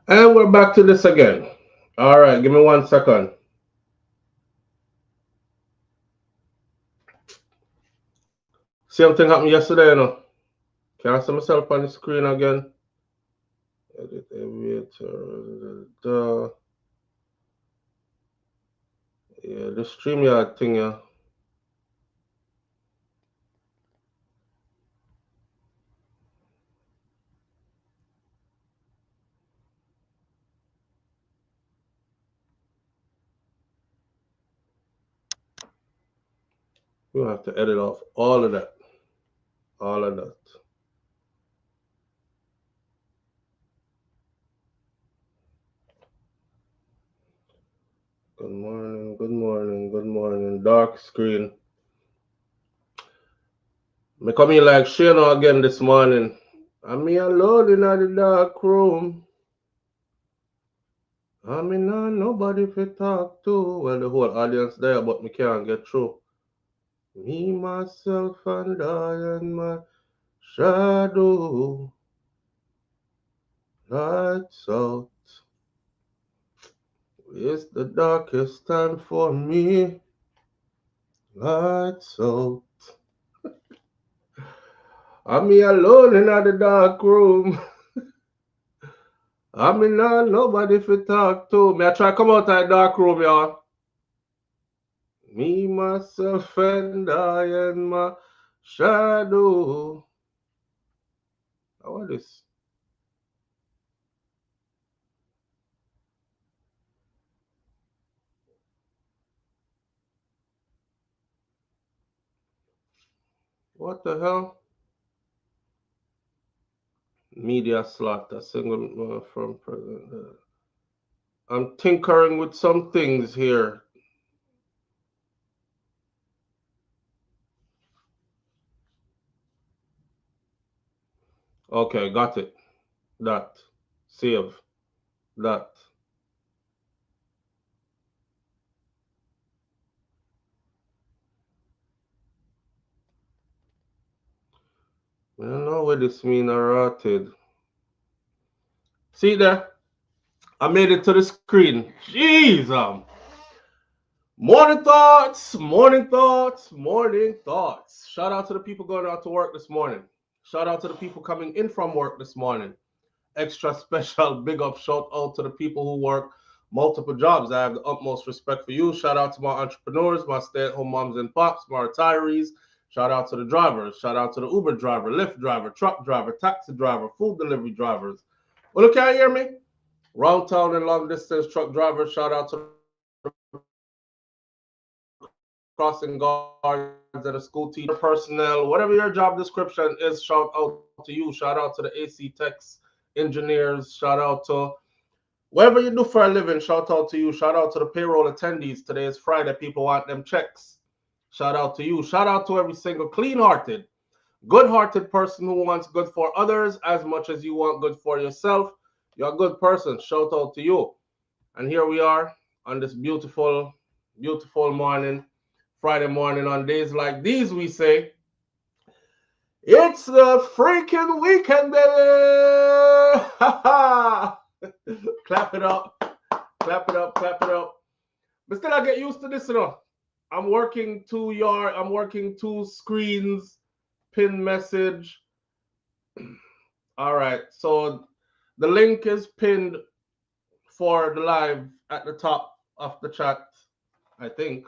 And we're back to this again. All right, give me 1 second. Same thing happened yesterday, you know. Can I see myself on the screen again? Edit aviator. Yeah, the StreamYard thing, yeah. We have to edit off all of that. All of that. Good morning, good morning, good morning. Dark screen. Me come in like Shano again this morning. I'm me alone in the dark room. I'm in nobody to talk to. Well, the whole audience there, but me can't get through. Me, myself, and I, and my shadow. Lights out. It's the darkest time for me. Lights out. I'm me alone in the dark room. I'm in nobody to talk to. Me I try come out of the dark room, y'all. Me, myself, and I, and my shadow. How is this? What the hell? Media slot, a single from president. I'm tinkering with some things here. Okay, got it. That. Save. That. I don't know what this mean rotted. See there? I made it to the screen. Jeez, morning thoughts, morning thoughts, morning thoughts. Shout out to the people going out to work this morning. Shout out to the people coming in from work this morning. Extra special big up shout out to the people who work multiple jobs. I have the utmost respect for you. Shout out to my entrepreneurs, my stay-at-home moms and pops, my retirees. Shout out to the drivers. Shout out to the Uber driver, Lyft driver, truck driver, taxi driver, food delivery drivers. Well, look, can you hear me? Round town and long distance truck drivers. Shout out to crossing guards and the school teacher personnel. Whatever your job description is, shout out to you. Shout out to the AC techs, engineers. Shout out to whatever you do for a living, shout out to you. Shout out to the payroll attendees. Today is Friday. People want them checks. Shout out to you. Shout out to every single clean-hearted, good-hearted person who wants good for others as much as you want good for yourself. You're a good person. Shout out to you. And here we are on this beautiful, beautiful morning, Friday morning. On days like these, we say, it's the freaking weekend, baby! Ha ha! Clap it up. Clap it up, clap it up. But still, I get used to this, you know. I'm working two screens, pin message. All right, so the link is pinned for the live at the top of the chat, I think.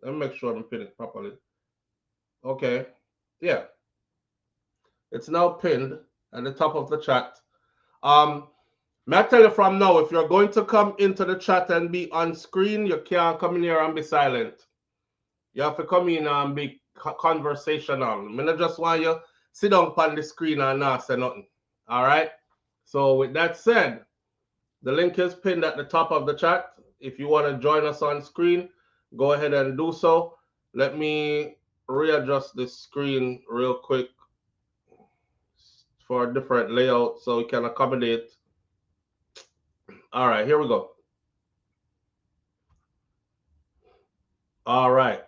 Let me make sure I'm pinning it properly. Okay, yeah, it's now pinned at the top of the chat. May I tell you from now, if you're going to come into the chat and be on screen, you can't come in here and be silent. You have to come in and be conversational. I mean, I just want you sit down on the screen and not say nothing. All right. So with that said, the link is pinned at the top of the chat. If you want to join us on screen, go ahead and do so. Let me readjust this screen real quick for a different layout so we can accommodate. All right, here we go. All right.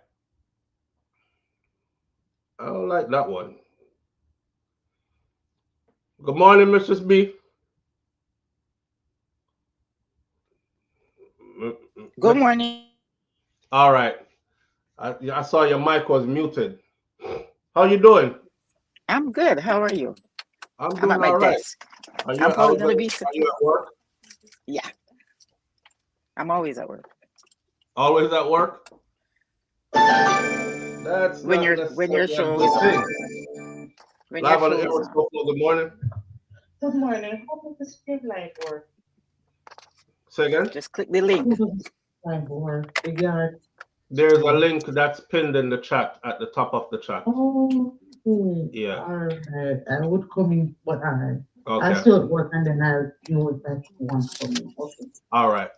I don't like that one. Good morning, Mistress B. Good morning. All right. I saw your mic was muted. How you doing? I'm good. How are you? I'm I'm doing at my all right. desk. Are you I'm are probably gonna be you at work? yeah. I'm always at work. Always at work? That's not When your necessarily a show good is on. thing. When your Live on the show air is with on. SouFLo. Good morning. Good morning. How does the street light work? Say again. Just click the How link. does the street light work? The yard. There's a link that's pinned in the chat at the top of the chat. Oh, okay. Yeah. All right. I would come in, but I Okay. still at work and then I'll know if I want to come in. Okay. All right.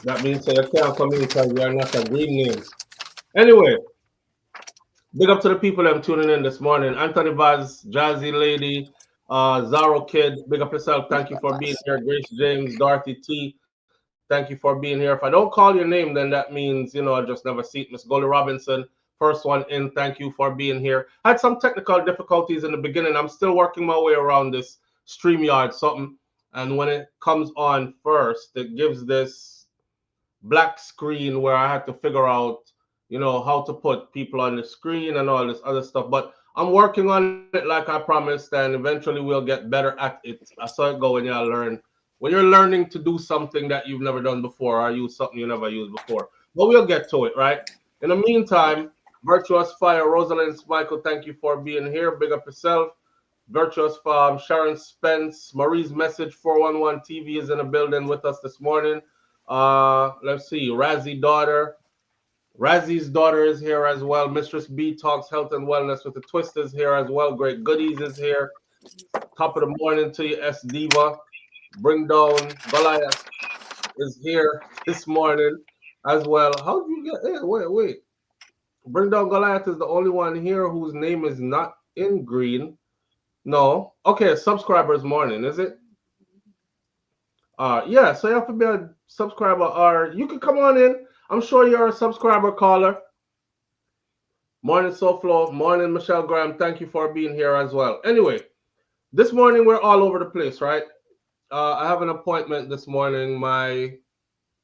That means so you can't come in because you're not a green name. Anyway, big up to the people that are tuning in this morning. Anthony Vaz, Jazzy Lady, Zaro Kid, big up yourself. Thank you for being here. Grace James, Dorothy T, thank you for being here. If I don't call your name, then that means, I just never see it. Miss Golly Robinson, first one in, thank you for being here. I had some technical difficulties in the beginning. I'm still working my way around this StreamYard something. And when it comes on first, it gives this black screen where I had to figure out, how to put people on the screen and all this other stuff. But I'm working on it like I promised, and eventually we'll get better at it. I saw it go when you learn. When you're learning to do something that you've never done before or use something you never used before. But we'll get to it, right? In the meantime, Virtuous Fire, Rosalind Michael, thank you for being here. Big up yourself. Virtuous Farm, Sharon Spence, Marie's Message 411 TV is in the building with us this morning. Let's see, Razzy's daughter is here as well. Mistress B talks health and wellness with the twist is here as well. Great goodies is here. Top of the morning to you, S Diva. Bring down Goliath is here this morning as well. How do you get here? Wait. Bring down Goliath is the only one here whose name is not in green. No. Okay, subscribers morning, is it? Yeah, so you have to be a subscriber or you can come on in. I'm sure you're a subscriber caller. Morning, SouFLo. Morning, Michelle Graham. Thank you for being here as well. Anyway, this morning we're all over the place, right? I have an appointment this morning. I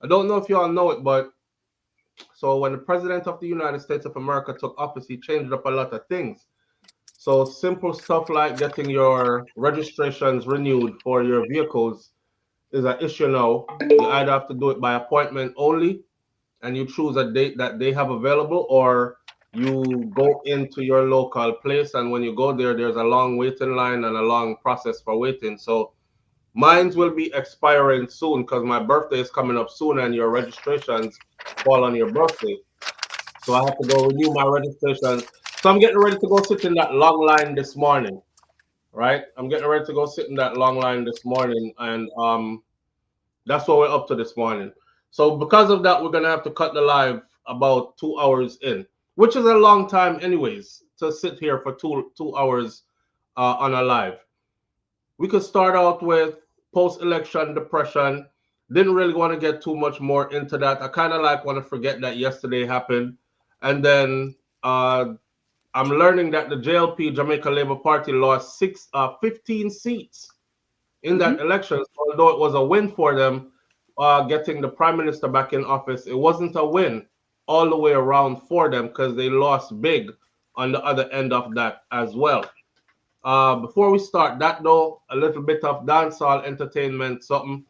don't know if you all know it, but so when the president of the United States of America took office, he changed up a lot of things. So simple stuff like getting your registrations renewed for your vehicles is an issue now. You either have to do it by appointment only, and you choose a date that they have available, or you go into your local place, and when you go there, there's a long waiting line and a long process for waiting. So mines will be expiring soon because my birthday is coming up soon, and your registrations fall on your birthday. So I have to go renew my registrations. So I'm getting ready to go sit in that long line this morning, right? I'm getting ready to go sit in that long line this morning, and that's what we're up to this morning. So because of that, we're gonna have to cut the live about 2 hours in, which is a long time, anyways, to sit here for two hours on a live. We could start out with post-election depression. Didn't really want to get too much more into that. I kind of like want to forget that yesterday happened, and then I'm learning that the JLP Jamaica Labour Party lost 15 seats in that Mm-hmm. election. So although it was a win for them, getting the prime minister back in office, it wasn't a win all the way around for them because they lost big on the other end of that as well. Before we start that though, a little bit of dancehall entertainment, something.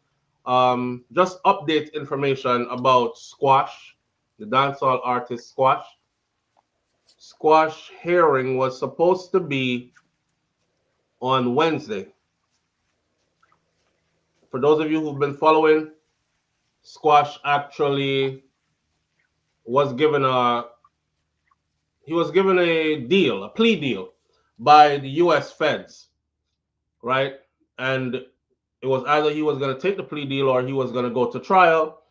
Just update information about Squash, the dancehall artist Squash. Squash hearing was supposed to be on Wednesday. For those of you who've been following, Squash actually was given a deal, a plea deal by the US feds, right? And it was either he was going to take the plea deal or he was going to go to trial,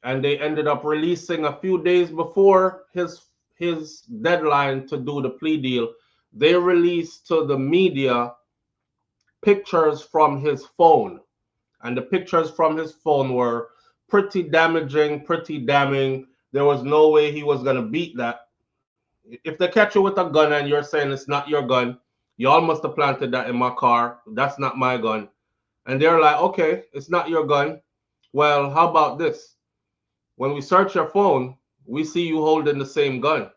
and they ended up releasing a few days before his deadline to do the plea deal. They released to the media pictures from his phone, and the pictures from his phone were pretty damaging, pretty damning. There was no way he was going to beat that. If they catch you with a gun and you're saying it's not your gun, Y'all must have planted that in my car. That's not my gun. And they're like, okay, it's not your gun. Well, how about this? When we search your phone, we see you holding the same gun.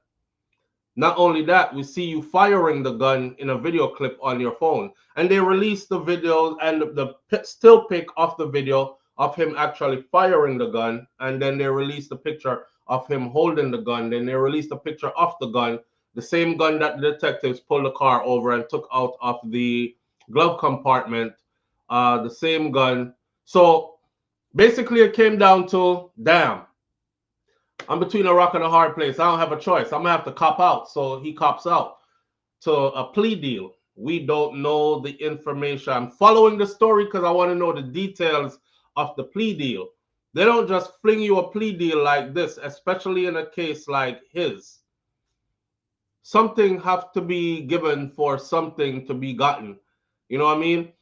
Not only that, we see you firing the gun in a video clip on your phone. And they released the video and the still pic of the video of him actually firing the gun. And then they released the picture of him holding the gun. Then they released a picture of the gun, the same gun that the detectives pulled the car over and took out of the glove compartment, the same gun. So basically it came down to, damn, I'm between a rock and a hard place. I don't have a choice. I'm gonna have to cop out. So he cops out to a plea deal. We don't know the information. I'm following the story because I want to know the details of the plea deal. They don't just fling you a plea deal like this, especially in a case like his. Something have to be given for something to be gotten. You know what I mean?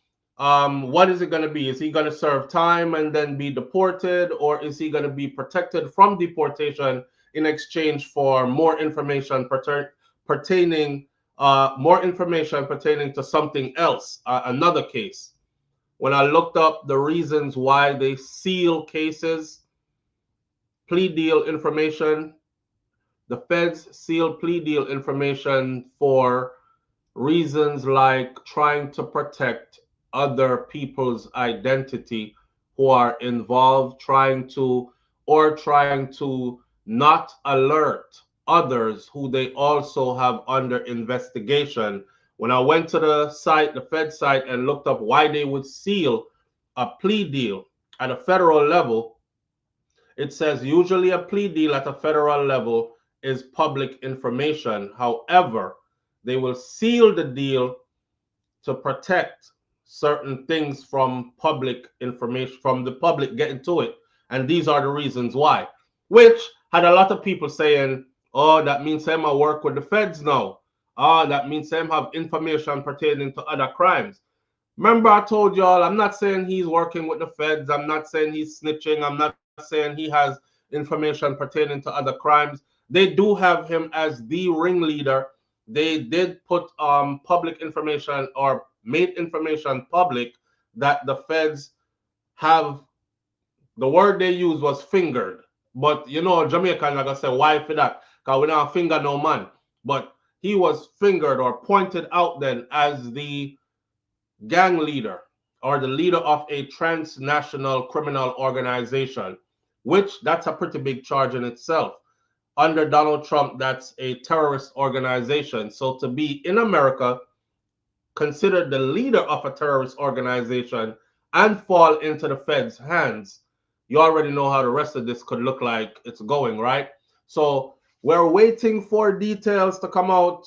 What is it going to be? Is he going to serve time and then be deported, or is he going to be protected from deportation in exchange for more information pertaining to something else, another case? When I looked up the reasons why they seal cases, plea deal information, the feds seal plea deal information for reasons like trying to protect other people's identity who are involved, trying to not alert others who they also have under investigation. When I went to the site, the Fed site, and looked up why they would seal a plea deal at a federal level, it says usually a plea deal at a federal level is public information. However, they will seal the deal to protect certain things from public information, from the public getting to it. And these are the reasons why, which had a lot of people saying, oh, that means Sam I work with the feds now. Oh, that means Sam have information pertaining to other crimes. Remember, I told y'all, I'm not saying he's working with the feds. I'm not saying he's snitching. I'm not saying he has information pertaining to other crimes. They do have him as the ringleader. They did put public information, or made information public, that the feds have, the word they used was fingered. But you know, Jamaican, like I said, why for that? Because we don't finger no man. But he was fingered or pointed out then as the gang leader or the leader of a transnational criminal organization, which that's a pretty big charge in itself. Under Donald Trump, that's a terrorist organization. So to be in America considered the leader of a terrorist organization and fall into the feds' hands, you already know how the rest of this could look like it's going, right? So we're waiting for details to come out.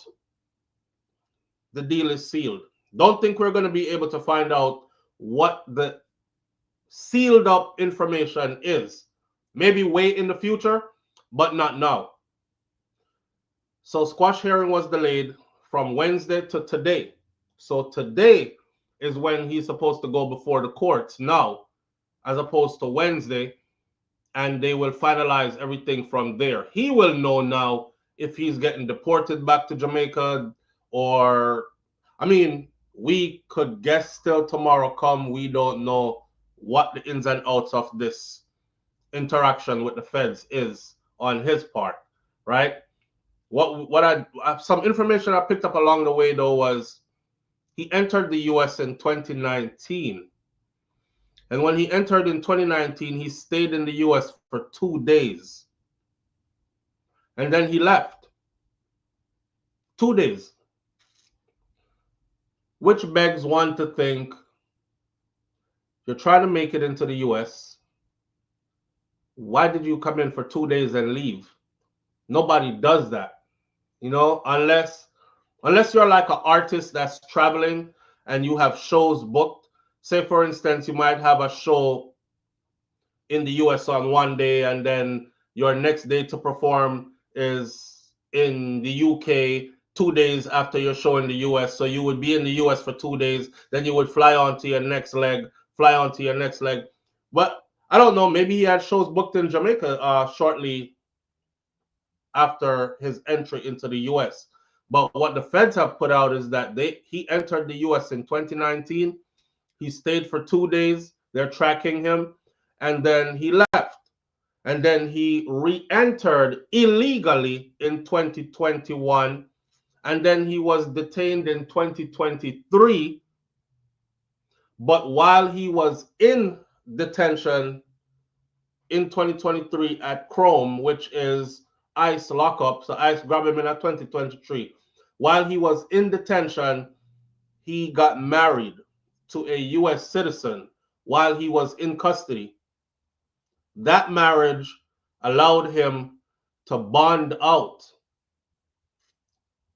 The deal is sealed. Don't think we're going to be able to find out what the sealed up information is. Maybe way in the future, but not now. So squash hearing was delayed from Wednesday to today. So today is when he's supposed to go before the courts now, as opposed to Wednesday, and they will finalize everything from there. He will know now if he's getting deported back to Jamaica, or, I mean, we could guess till tomorrow come. We don't know what the ins and outs of this interaction with the feds is on his part, right? Some information I picked up along the way though was he entered the US in 2019. And when he entered in 2019, he stayed in the US for 2 days. And then he left. 2 days. Which begs one to think, you're trying to make it into the US. Why did you come in for 2 days and leave? Nobody does that. You know, unless you're like an artist that's traveling and you have shows booked. Say, for instance, you might have a show in the US on one day, and then your next day to perform is in the UK 2 days after your show in the US. So you would be in the US for 2 days, then you would fly on to your next leg. But I don't know, maybe he had shows booked in Jamaica shortly after his entry into the US. But what the feds have put out is that he entered the US in 2019. He stayed for 2 days. They're tracking him. And then he left. And then he re-entered illegally in 2021. And then he was detained in 2023. But while he was in detention in 2023 at Chrome, which is ICE lockup, so ICE grabbed him in 2023. While he was in detention, he got married to a US citizen while he was in custody. That marriage allowed him to bond out,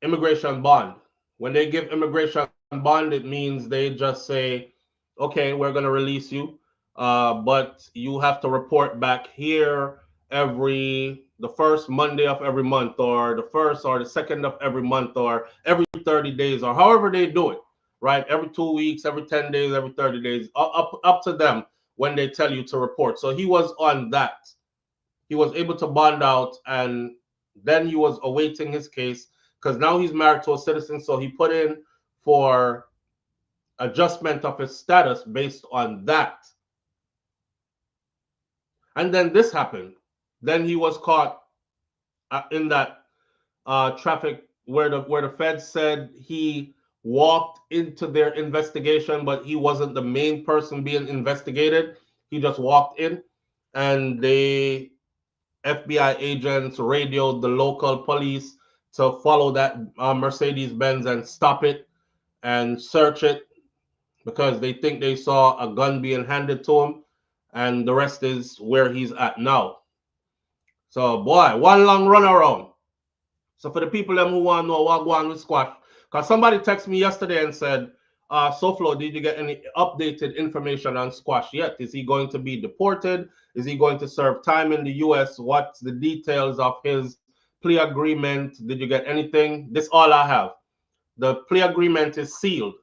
immigration bond. When they give immigration bond, it means they just say, okay, we're going to release you, but you have to report back here the first Monday of every month, or the first or the second of every month, or every 30 days, or however they do it, right? Every 2 weeks, every 10 days, every 30 days, up to them when they tell you to report. So he was on that. He was able to bond out, and then he was awaiting his case because now he's married to a citizen. So he put in for adjustment of his status based on that. And then this happened. Then he was caught in that traffic where the feds said he walked into their investigation, but he wasn't the main person being investigated. He just walked in, and the FBI agents radioed the local police to follow that Mercedes-Benz and stop it and search it, because they think they saw a gun being handed to him, and the rest is where he's at now. So, boy, one long run around. So for the people them who want to know what going on with Squash, because somebody texted me yesterday and said, SouFLo, did you get any updated information on Squash yet? Is he going to be deported? Is he going to serve time in the US? What's the details of his plea agreement? Did you get anything? This all I have. The plea agreement is sealed.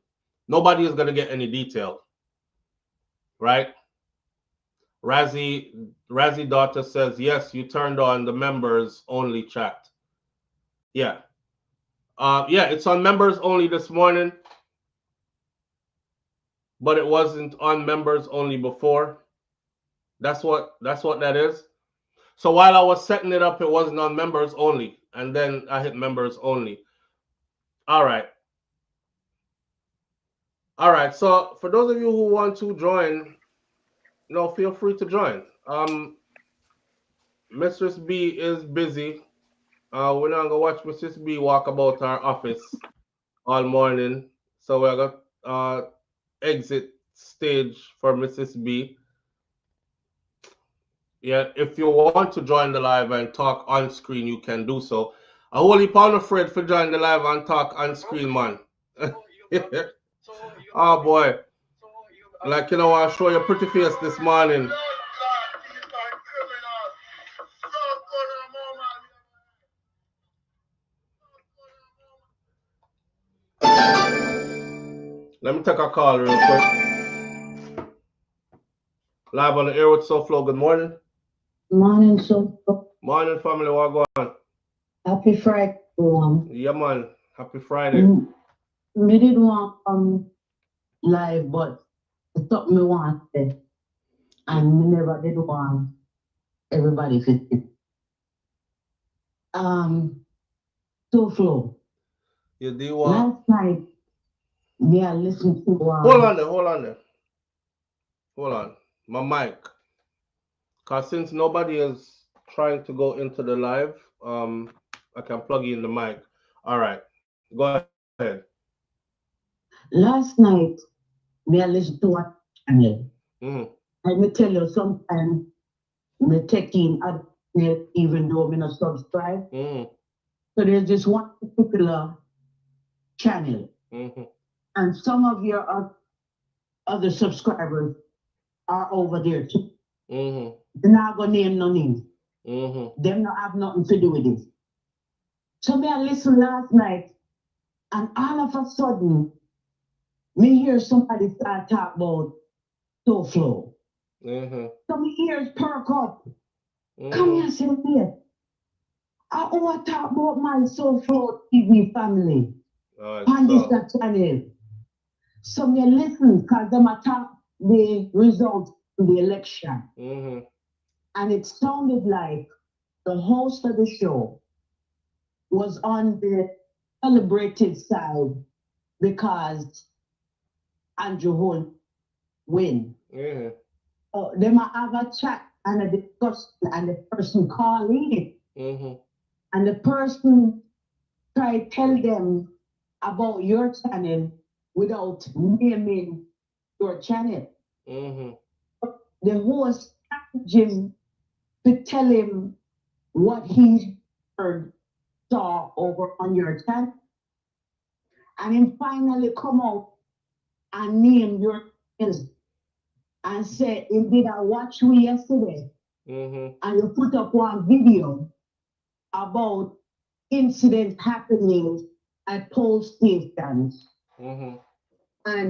Nobody is going to get any detail, right? Razzie daughter says, yes, you turned on the members only chat. Yeah. Yeah, it's on members only this morning, but it wasn't on members only before. That's what that is. So while I was setting it up, it wasn't on members only, and then I hit members only. All right. All right. So for those of you who want to join, feel free to join. Mistress B is busy. We're not gonna watch Mistress B walk about our office all morning, so we're gonna exit stage for Mrs. B. Yeah, if you want to join the live and talk on screen, you can do so. I wholly pound afraid for join the live and talk on screen, man. Oh boy. Like, I show your pretty face this morning. Let me take a call real quick. Live on the air with SouFLo. Good morning. Morning, SouFLo. Morning, family. What going on? Happy Friday, everyone. Yeah, man. Happy Friday. Me didn't want to come live, but it's something me want to say. And me never did want everybody to see. SouFLo. You do want? Last night, me I listened to Hold on there. My mic. Because since nobody is trying to go into the live, I can plug in the mic. All right. Go ahead. Last night, me I listened to a channel. Let me tell you, sometimes me take in even though me not subscribe. So there's this one particular channel. And some of your other subscribers are over there too. They're not gonna name no names. Them not have nothing to do with this. So me I listened last night, and all of a sudden, me hear somebody start talk about SouFLo. So my ears perk up. Come here, sit here. I want to talk about my SouFLoTV family on this channel. So me listen, because them attack the results of the election. And it sounded like the host of the show was on the celebrated side because Andrew Holt win. They might have a chat and a discussion, and the person call in, and the person try to tell them about your channel without naming your channel. The host asked him to tell him what he heard, saw over on your channel, and him finally come out and name your channel and say, "Did I watch you yesterday?" And you put up one video about incidents happening at poll stations. And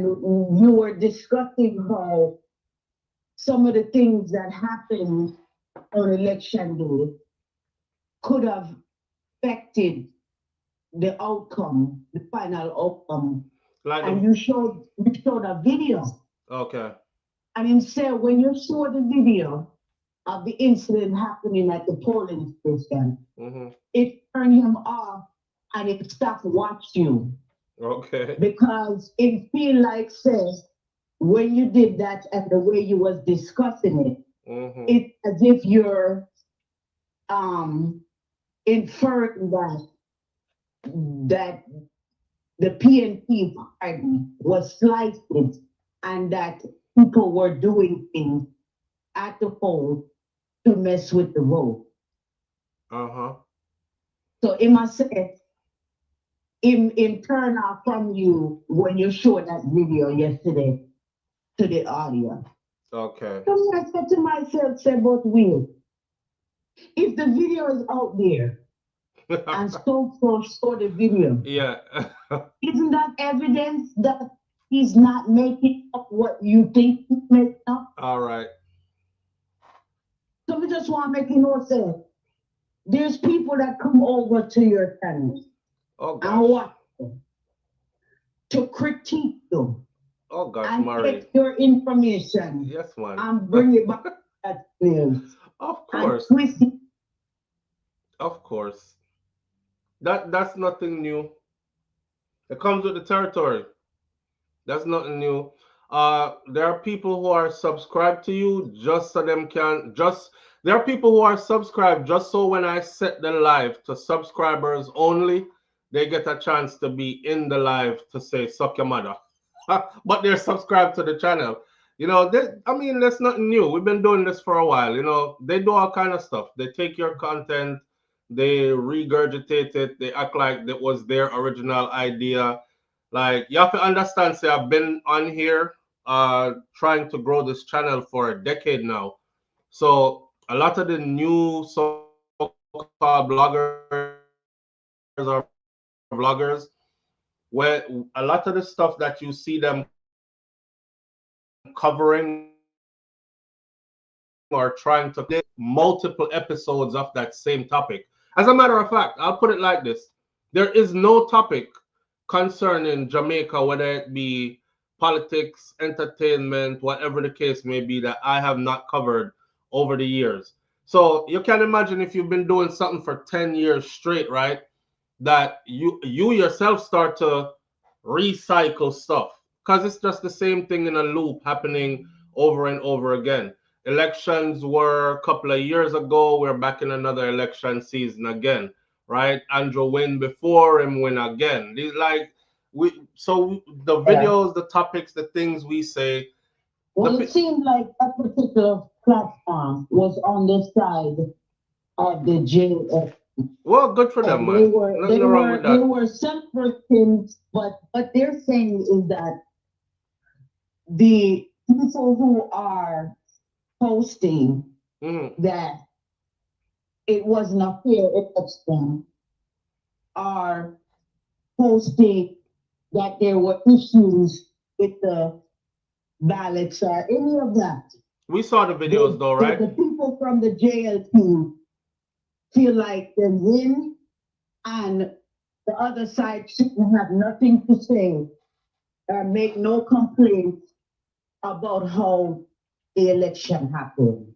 you were discussing how some of the things that happened on election day could have affected the outcome, the final outcome. Like and you showed a video. Okay. And he said when you saw the video of the incident happening at the polling station, it turned him off and it stopped watching you. Okay. Because it feel like, says, when you did that and the way you was discussing it, it's as if you're inferring that the PNP party was slighted and that people were doing things at the poll to mess with the vote. So it must say, in turn off from you when you showed that video yesterday to the audience. Okay. So I said to myself, say, but Will, if the video is out there and SouFLo saw the video, yeah, isn't that evidence that he's not making up what you think he's making up? All right. So we just want to make you know, say, there's people that come over to your channel and watch them to critique them. Oh gosh, and Murray. Take your information. Yes, man. And bring it back to that news. Of course. Of course. That's nothing new. It comes with the territory. That's nothing new. There are people who are subscribed to you just so them can there are people who are subscribed just so when I set the live to subscribers only, they get a chance to be in the live to say suck your mother. But they're subscribed to the channel. You know, I mean, that's nothing new. We've been doing this for a while. You know, they do all kind of stuff. They take your content, they regurgitate it, they act like that was their original idea. Like, you have to understand, say, I've been on here trying to grow this channel for a decade now. So a lot of the new so-called bloggers, where a lot of the stuff that you see them covering or trying to get multiple episodes of that same topic. As a matter of fact, I'll put it like this. There is no topic concerning Jamaica, whether it be politics, entertainment, whatever the case may be, that I have not covered over the years. So you can imagine if you've been doing something for 10 years straight, right? That you yourself start to recycle stuff because it's just the same thing in a loop happening over and over again. Elections were a couple of years ago. We're back in another election season again, right? Andrew win before him win again. These so the videos, the topics, the things we say. Well, it seemed like that particular platform was on the side of the JF. Well, good for them, man. They were separate things, but what they're saying is that the people who are posting that it wasn't a fair election are posting that there were issues with the ballots or any of that. We saw the videos though, right? The people from the JL team feel like they win and the other side shouldn't have nothing to say or make no complaints about how the election happened.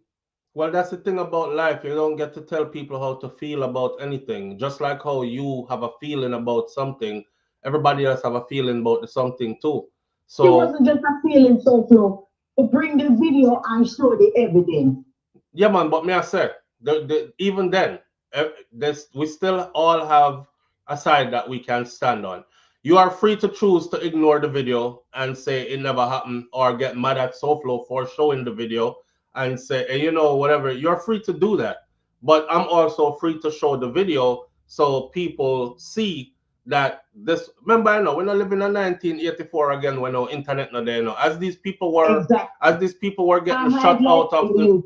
Well, that's the thing about life. You don't get to tell people how to feel about anything. Just like how you have a feeling about something, everybody else have a feeling about the something too. It So wasn't just a feeling, so to bring the video and show the evidence. yeah, man. But me, I said, even then, we still all have a side that we can stand on. You are free to choose to ignore the video and say it never happened, or get mad at SouFLo for showing the video and say, you know, whatever. You're free to do that. But I'm also free to show the video so people see that this. Remember, I know we're not living in 1984 again when no internet no there. No, as these people were, Exactly. as these people were getting shut out of the,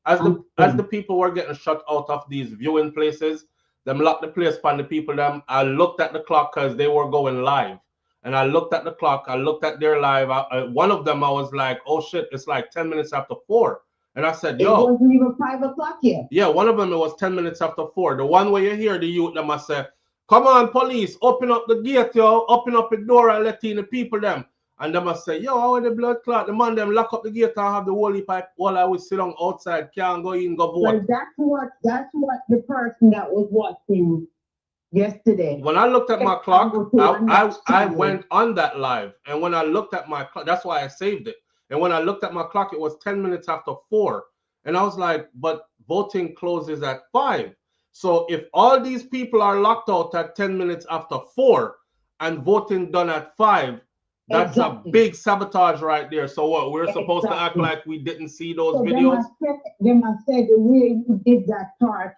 as the people were getting shut out of these viewing places, them locked the place upon the people. Them, I looked at the clock because they were going live, and I looked at the clock. I looked at their live. One of them, I was like, "Oh shit, it's like 10 minutes after 4." And I said, "Yo, it wasn't even 5 o'clock yet." Yeah, one of them it was 10 minutes after 4. The one where you hear the youth them I say, "Come on, police, open up the gate, yo, open up the door and let in the people them." And them I say, "Yo, how the blood clot? The man them lock up the gate and have the whole pipe while I was sit down outside, can't go in, go vote." Well, that's what the person that was watching yesterday. When I looked at my clock, I went on that live, and when I looked at my clock, that's why I saved it. And when I looked at my clock, it was 10 minutes after 4. And I was like, but voting closes at 5. So if all these people are locked out at 10 minutes after 4 and voting done at 5, that's a big sabotage right there. So what, we're supposed to act like we didn't see those videos? Then I said the way you did that part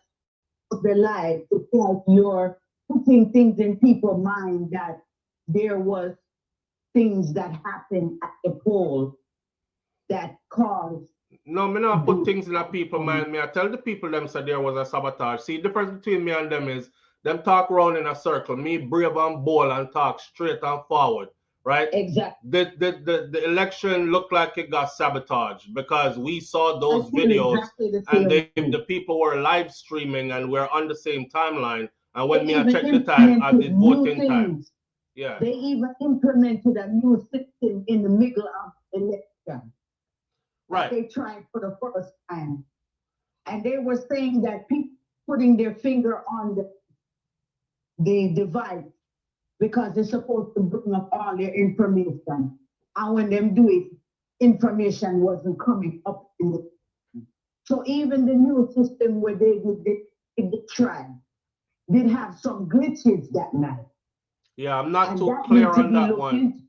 of the live, it's like you're putting things in people's mind that there was things that happened at the poll that caused. No, me not put things in a people mind. Me I tell the people them said there was a sabotage. See, the difference between me and them is them talk around in a circle. Me brave and bold and talk straight and forward. Right? Exactly. The election looked like it got sabotaged because we saw those videos and the people were live streaming and we're on the same timeline. And when I checked the time, I did voting time. Yeah. They even implemented a new system in the middle of election. Right. They tried for the first time. And they were saying that people putting their finger on the device because they're supposed to bring up all their information. And when them do it, information wasn't coming up in the. So even the new system where they did the trial did have some glitches that night. Yeah, I'm not too clear on that one.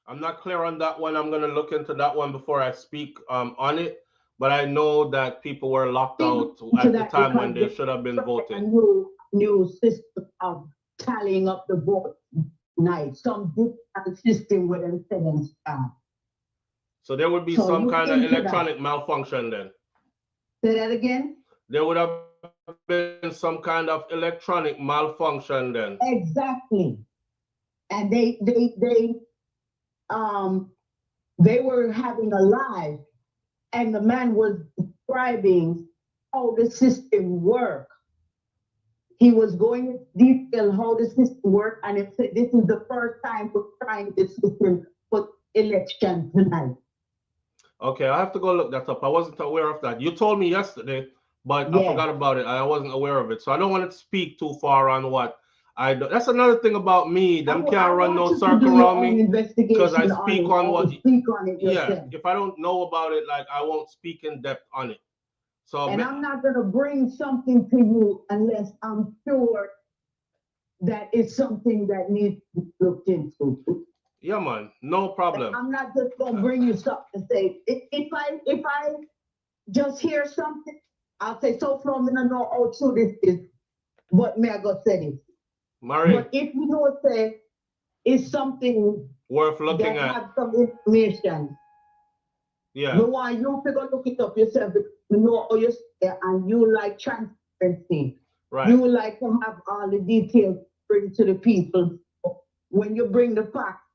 I'm not clear on that one. I'm going to look into that one before I speak on it. But I know that people were locked out at the time when they should have been voting. A new system of tallying up the vote night. Some different system with them setting start. So there would be some kind of electronic malfunction then. Say that again? There would have been some kind of electronic malfunction then. Exactly. And they were having a live, and the man was describing how the system worked. He was going into detail how the system worked, and it said this is the first time we're trying this system for election tonight. Okay, I have to go look that up. I wasn't aware of that. You told me yesterday, but I forgot about it. I wasn't aware of it. So I don't want to speak too far on what I do. That's another thing about me. Them can't run no circle around me because I speak on what. Yeah, if I don't know about it, like I won't speak in depth on it. So and I'm not gonna bring something to you unless I'm sure that it's something that needs to be looked into. Yeah, man, no problem. I'm not just gonna bring you something to say. If I just hear something, I'll say so from me. I know how true this is, but me I go say this. Marie. But if you don't say it's something worth looking at, have some information. Yeah. The one you figure look it up yourself, you know how you say, and you like transparency. Right. You like to have all the details bring to the people. When you bring the facts,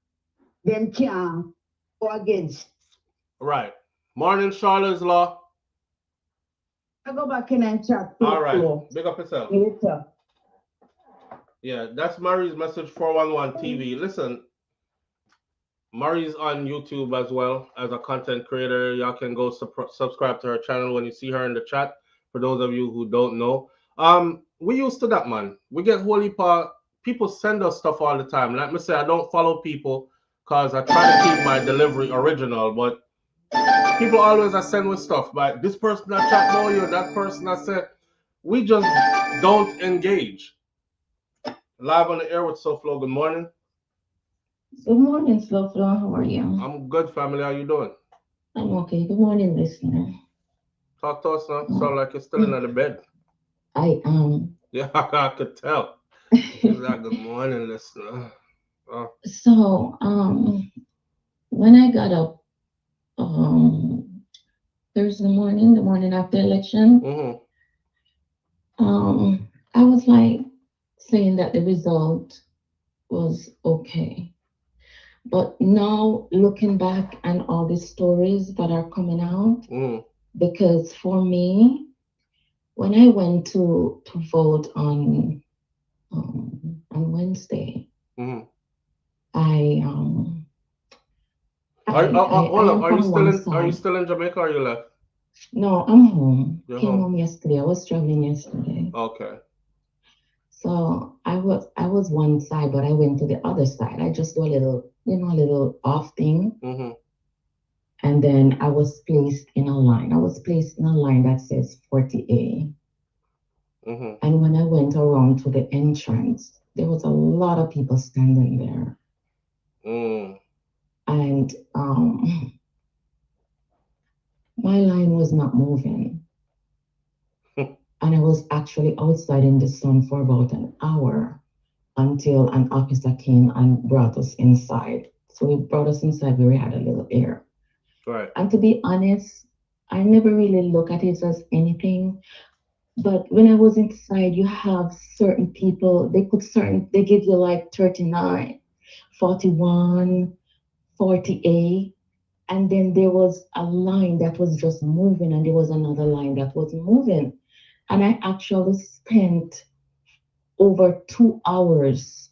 them can go against. Right. Morning, Charlotte's Law. I go back in and chat. All right. Big up yourself. Later. Yeah, that's Marie's message 411 TV. Listen, Marie's on YouTube as well as a content creator. Y'all can go subscribe to her channel when you see her in the chat. For those of you who don't know, we used to that, man. We get holy part. People send us stuff all the time. Let me say, I don't follow people because I try to keep my delivery original, but people always are send with stuff. But this person I chat about you, that person I said, we just don't engage. Live on the air with SouFLo. Good morning. Good morning, SouFLo. How are you? I'm good, family. How you doing? I'm okay. Good morning, listener. Talk to us now. Sound like you're still in the bed. I am. Yeah, I could tell. Like, good morning, listener. So, when I got up Thursday morning, the morning after election, I was like saying that the result was okay. But now looking back and all the stories that are coming out, because for me, when I went to vote on Wednesday, Are you still in Jamaica or you left? No, I'm home. Came home yesterday. I was traveling yesterday. Okay. So I was one side, but I went to the other side. I just do a little off thing. And then I was placed in a line. I was placed in a line that says 40A. And when I went around to the entrance, there was a lot of people standing there. And my line was not moving. And I was actually outside in the sun for about an hour until an officer came and brought us inside. So he brought us inside where we had a little air. Right. And to be honest, I never really look at it as anything. But when I was inside, you have certain people, they give you like 39, 41, 48. And then there was a line that was just moving, and there was another line that was moving. And I actually spent over 2 hours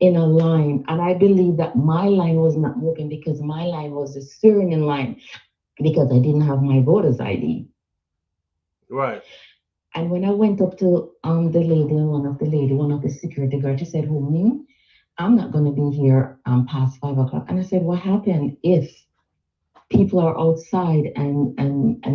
in a line. And I believe that my line was not moving because my line was the Syrian line because I didn't have my voter's ID. Right. And when I went up to one of the security guards, she said, "Who, me? I'm not going to be here past 5 o'clock." And I said, "What happened if people are outside and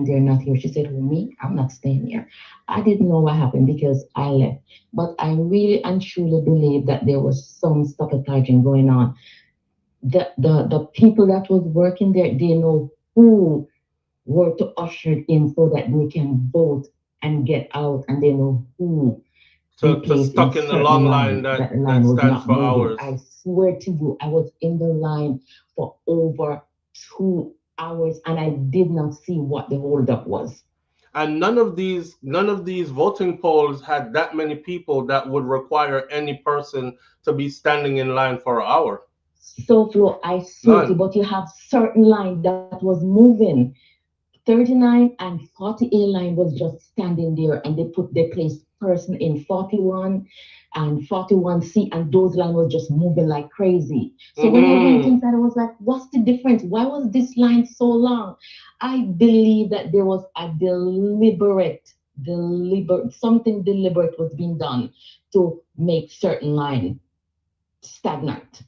they're not here?" She said, "Who, me? I'm not staying here." I didn't know what happened because I left. But I really and truly believe that there was some sabotaging going on. The people that was working there, they know who were to usher it in so that they can vote and get out, and they know who. So stuck in the long line that stands for hours. I swear to you, I was in the line for over 2 hours and I did not see what the holdup was. And none of these voting polls had that many people that would require any person to be standing in line for an hour. SouFLo, I swear to you, but you have certain line that was moving. 39 and 40A line was just standing there, and they placed person in 41 and 41C, and those line was just moving like crazy. So when I went inside, I was like, what's the difference? Why was this line so long? I believe that there was a something deliberate was being done to make certain line stagnant.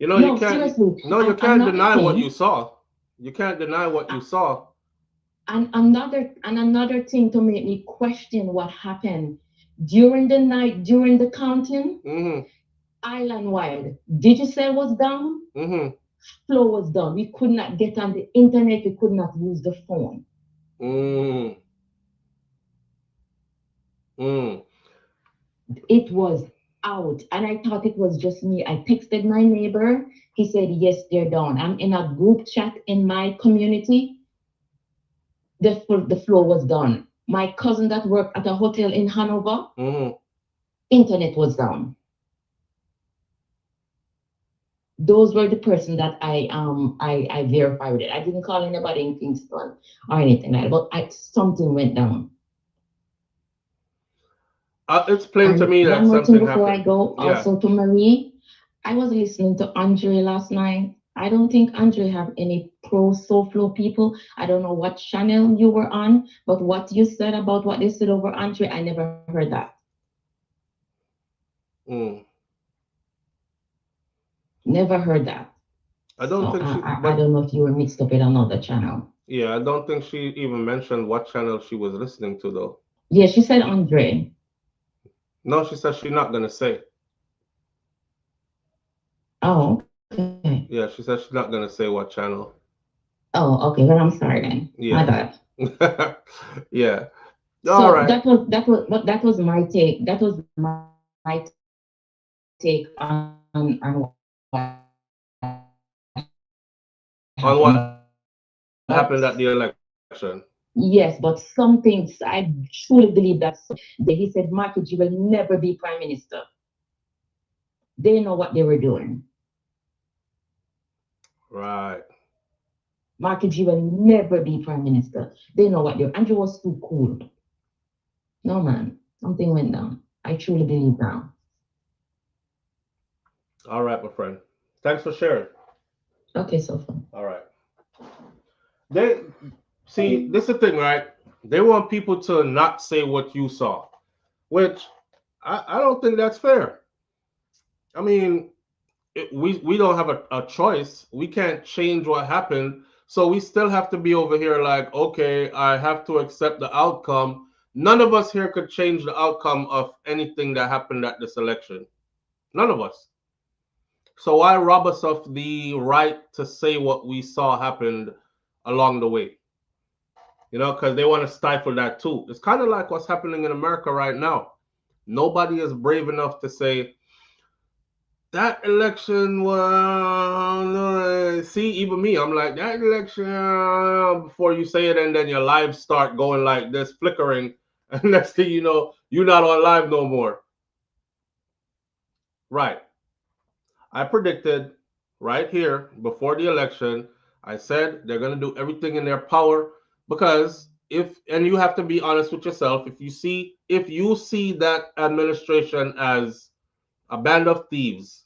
You know, you can't deny what you saw. You can't deny what you saw. And another thing to make me question what happened during the night, during the counting, island-wide, Digicel was down, Flow was down. We could not get on the internet. We could not use the phone. It was out, and I thought it was just me. I texted my neighbor. He said, yes, they're down. I'm in a group chat in my community. The flow was down. My cousin that worked at a hotel in Hanover, internet was down. those were the person that I verified with it. I didn't call anybody in Kingston or anything like that, but something went down. It's plain to And me that one more thing something before I happened. go, Yeah. also to Marie, I was listening to Andre last night. I don't think Andre have any pro SouFlo people. I don't know what channel you were on, but what you said about what they said over Andre, I never heard that. Mm. Never heard that. I don't So think she, I but don't know if you were mixed up in another channel. yeah, I don't think she even mentioned what channel she was listening to, though. Yeah, she said Andre. No, she said she's not gonna say. Oh, okay. Yeah, she said she's not gonna say what channel. Oh, okay. Well, I'm sorry then. My Yeah. bad. Yeah. All So right. that was my take. That was my take on what On happened. what But happened at the election. yes, but some things I truly believe that he said Marky G will never be prime minister. They know what they were doing. Right. Marky G will never be prime minister. They know what they were. Andrew was too cool. No man, something went down. I truly believe now. All right, my friend. Thanks for sharing. Okay, so far. All right. They see this is the thing, right? They want people to not say what you saw, which I don't think that's fair. I mean, we don't have a choice. We can't change what happened. So we still have to be over here like, okay, I have to accept the outcome. None of us here could change the outcome of anything that happened at this election. None of us. So why rob us of the right to say what we saw happened along the way? You know, because they want to stifle that too. It's kind of like what's happening in America right now. Nobody is brave enough to say, that election was see, even me, I'm like, that election before you say it, and then your lives start going like this, flickering, and next thing you know, you're not on live no more. Right. I predicted right here before the election, I said they're gonna do everything in their power because if and you have to be honest with yourself, if you see that administration as a band of thieves,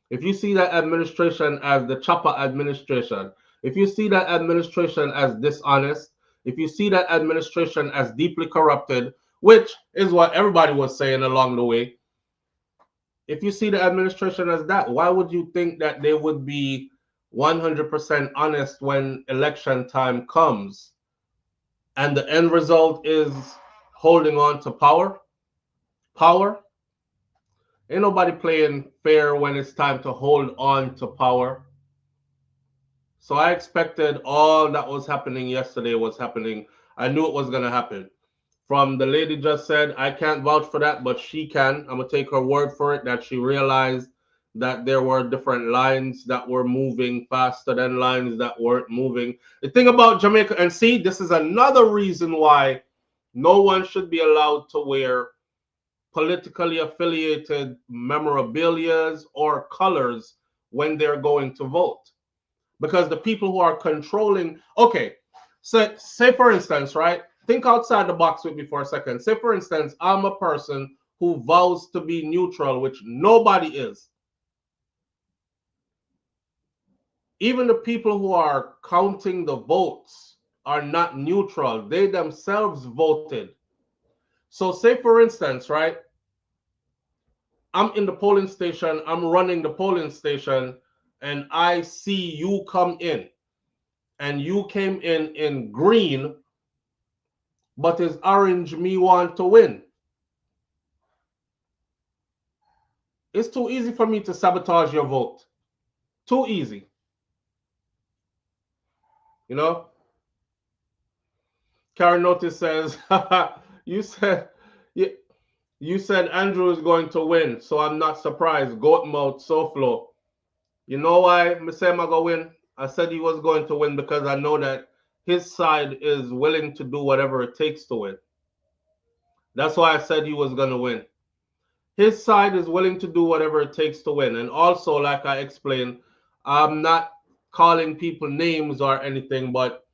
if you see that administration as the chopper administration, if you see that administration as dishonest, if you see that administration as deeply corrupted, which is what everybody was saying along the way, if you see the administration as that, why would you think that they would be 100% honest when election time comes and the end result is holding on to power? Power? Ain't nobody playing fair when it's time to hold on to power. So I expected all that was happening yesterday was happening. I knew it was going to happen. From the lady just said, I can't vouch for that, but she can. I'm going to take her word for it that she realized that there were different lines that were moving faster than lines that weren't moving. The thing about Jamaica, and see, this is another reason why no one should be allowed to wear politically affiliated memorabilia or colors when they're going to vote. Because the people who are controlling, okay, so say for instance, right? Think outside the box with me for a second. Say for instance, I'm a person who vows to be neutral, which nobody is. Even the people who are counting the votes are not neutral. They themselves voted. So say for instance, right? I'm in the polling station, I'm running the polling station, and I see you come in, and you came in green, but it's orange me want to win. It's too easy for me to sabotage your vote. Too easy. You know? Karen Notice says, you said you, you said Andrew is going to win, so I'm not surprised. Goat mouth, SouFlo. You know why I say I'm going to win? I said he was going to win because I know that his side is willing to do whatever it takes to win. That's why I said he was going to win. His side is willing to do whatever it takes to win. And also, like I explained, I'm not calling people names or anything, but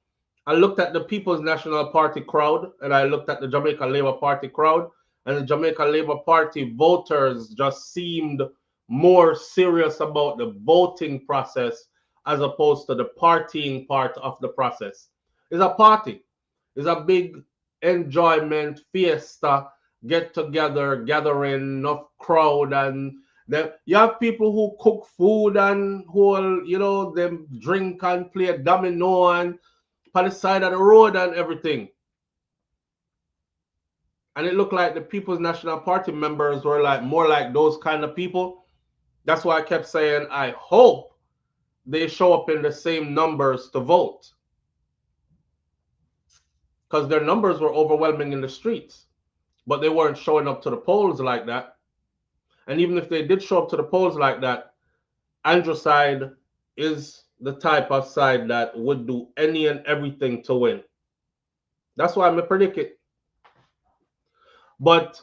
I looked at the People's National Party crowd and I looked at the Jamaica Labour Party crowd, and the Jamaica Labour Party voters just seemed more serious about the voting process as opposed to the partying part of the process. It's a party. It's a big enjoyment, fiesta, get together, gathering, enough crowd, and then you have people who cook food and who will, you know, them drink and play domino and on the side of the road and everything. And it looked like the People's National Party members were like more like those kind of people. That's why I kept saying, I hope they show up in the same numbers to vote. Because their numbers were overwhelming in the streets. But they weren't showing up to the polls like that. And even if they did show up to the polls like that, Andrew's side is the type of side that would do any and everything to win. That's why I'm predict it. But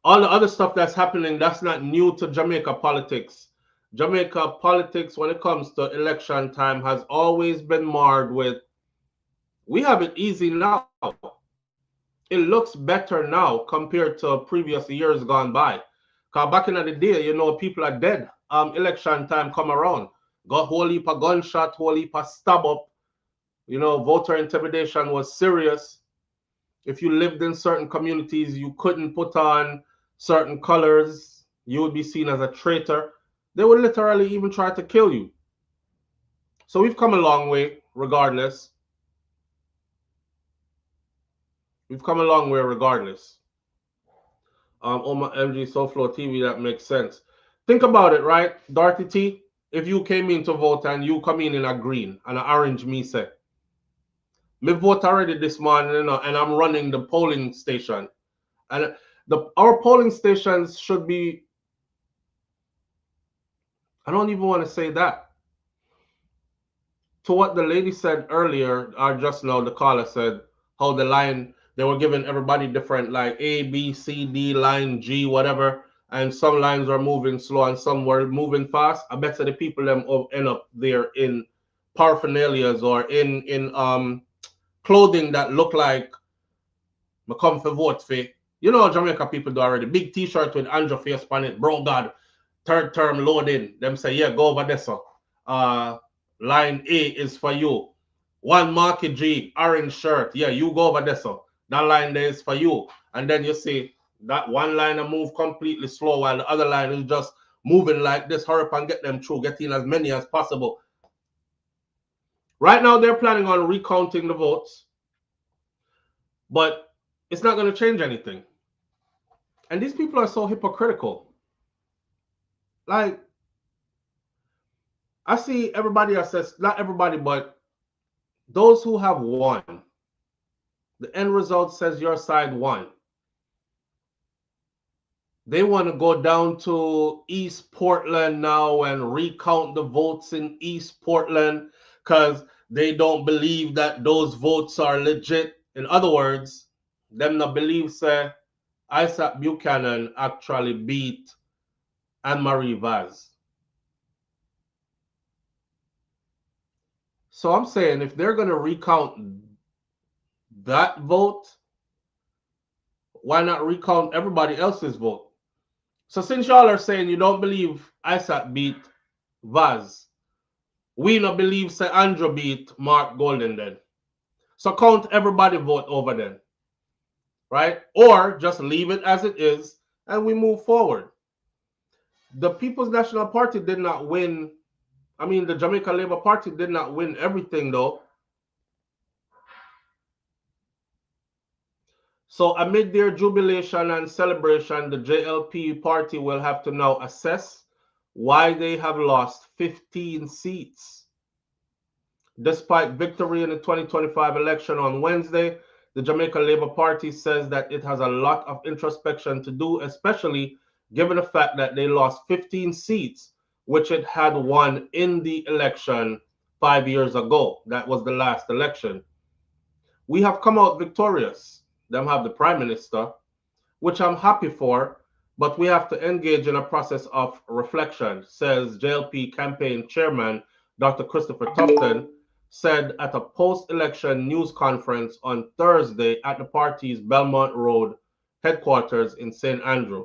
all the other stuff that's happening, that's not new to Jamaica politics. Jamaica politics, when it comes to election time, has always been marred with, we have it easy now. It looks better now compared to previous years gone by. Because back in the day, you know, people are dead. Election time come around. Got whole heap of gunshot, whole heap of stab up. You know, voter intimidation was serious. If you lived in certain communities, you couldn't put on certain colors. You would be seen as a traitor. They would literally even try to kill you. So we've come a long way, regardless. We've come a long way, regardless. Oh my MG SouFLoTV, that makes sense. Think about it, right? Dorothy T, if you came in to vote and you come in a green and an orange, me say, me vote already this morning, you know, and I'm running the polling station. And our polling stations should be, I don't even want to say that. To what the lady said earlier, or just now, the caller said, how the line, they were giving everybody different, like A, B, C, D, line G, whatever. And some lines were moving slow and some were moving fast. I bet the people them end up there in paraphernalias or in clothing that look like me come for vote for. You know Jamaica people do already. Big t-shirt with Andrew face on it. Bro God, third term loading. Them say, yeah, go over there, so. Line A is for you. One Marky G, orange shirt. Yeah, you go over there, so. That line there is for you. And then you see that one line move completely slow while the other line is just moving like this. Hurry up and get them through, getting as many as possible. Right now, they're planning on recounting the votes, but it's not going to change anything. And these people are so hypocritical. Like, I see everybody says, not everybody, but those who have won. The end result says your side won. They want to go down to East Portland now and recount the votes in East Portland because they don't believe that those votes are legit. In other words, them not believe say Isaac Buchanan actually beat Anne-Marie Vaz. So I'm saying if they're going to recount that vote, why not recount everybody else's vote? So since y'all are saying you don't believe Isaac beat Vaz, we not believe say Andrew beat Mark Golden then. So count everybody vote over then, right? Or just leave it as it is and we move forward. The People's National Party did not win. I mean, the Jamaica Labour Party did not win everything though. So amid their jubilation and celebration, the JLP party will have to now assess why they have lost 15 seats. Despite victory in the 2025 election on Wednesday, the Jamaica Labour Party says that it has a lot of introspection to do, especially given the fact that they lost 15 seats, which it had won in the election 5 years ago. That was the last election. We have come out victorious. Them have the prime minister, which I'm happy for, but we have to engage in a process of reflection, says JLP campaign chairman Dr. Christopher Tufton said at a post-election news conference on Thursday at the party's Belmont Road headquarters in St. Andrew.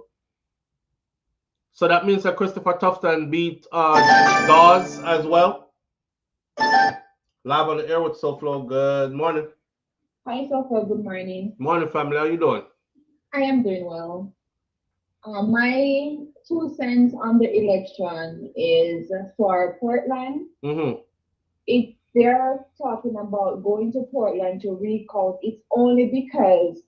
So that means that Christopher Tufton beat Dawes as well. Live on the air with SouFLo. Good morning. Hi, SouFLo. Good morning. Morning, family. How you doing? I am doing well. My 2 cents on the election is for Portland. If they're talking about going to Portland to recount, it's only because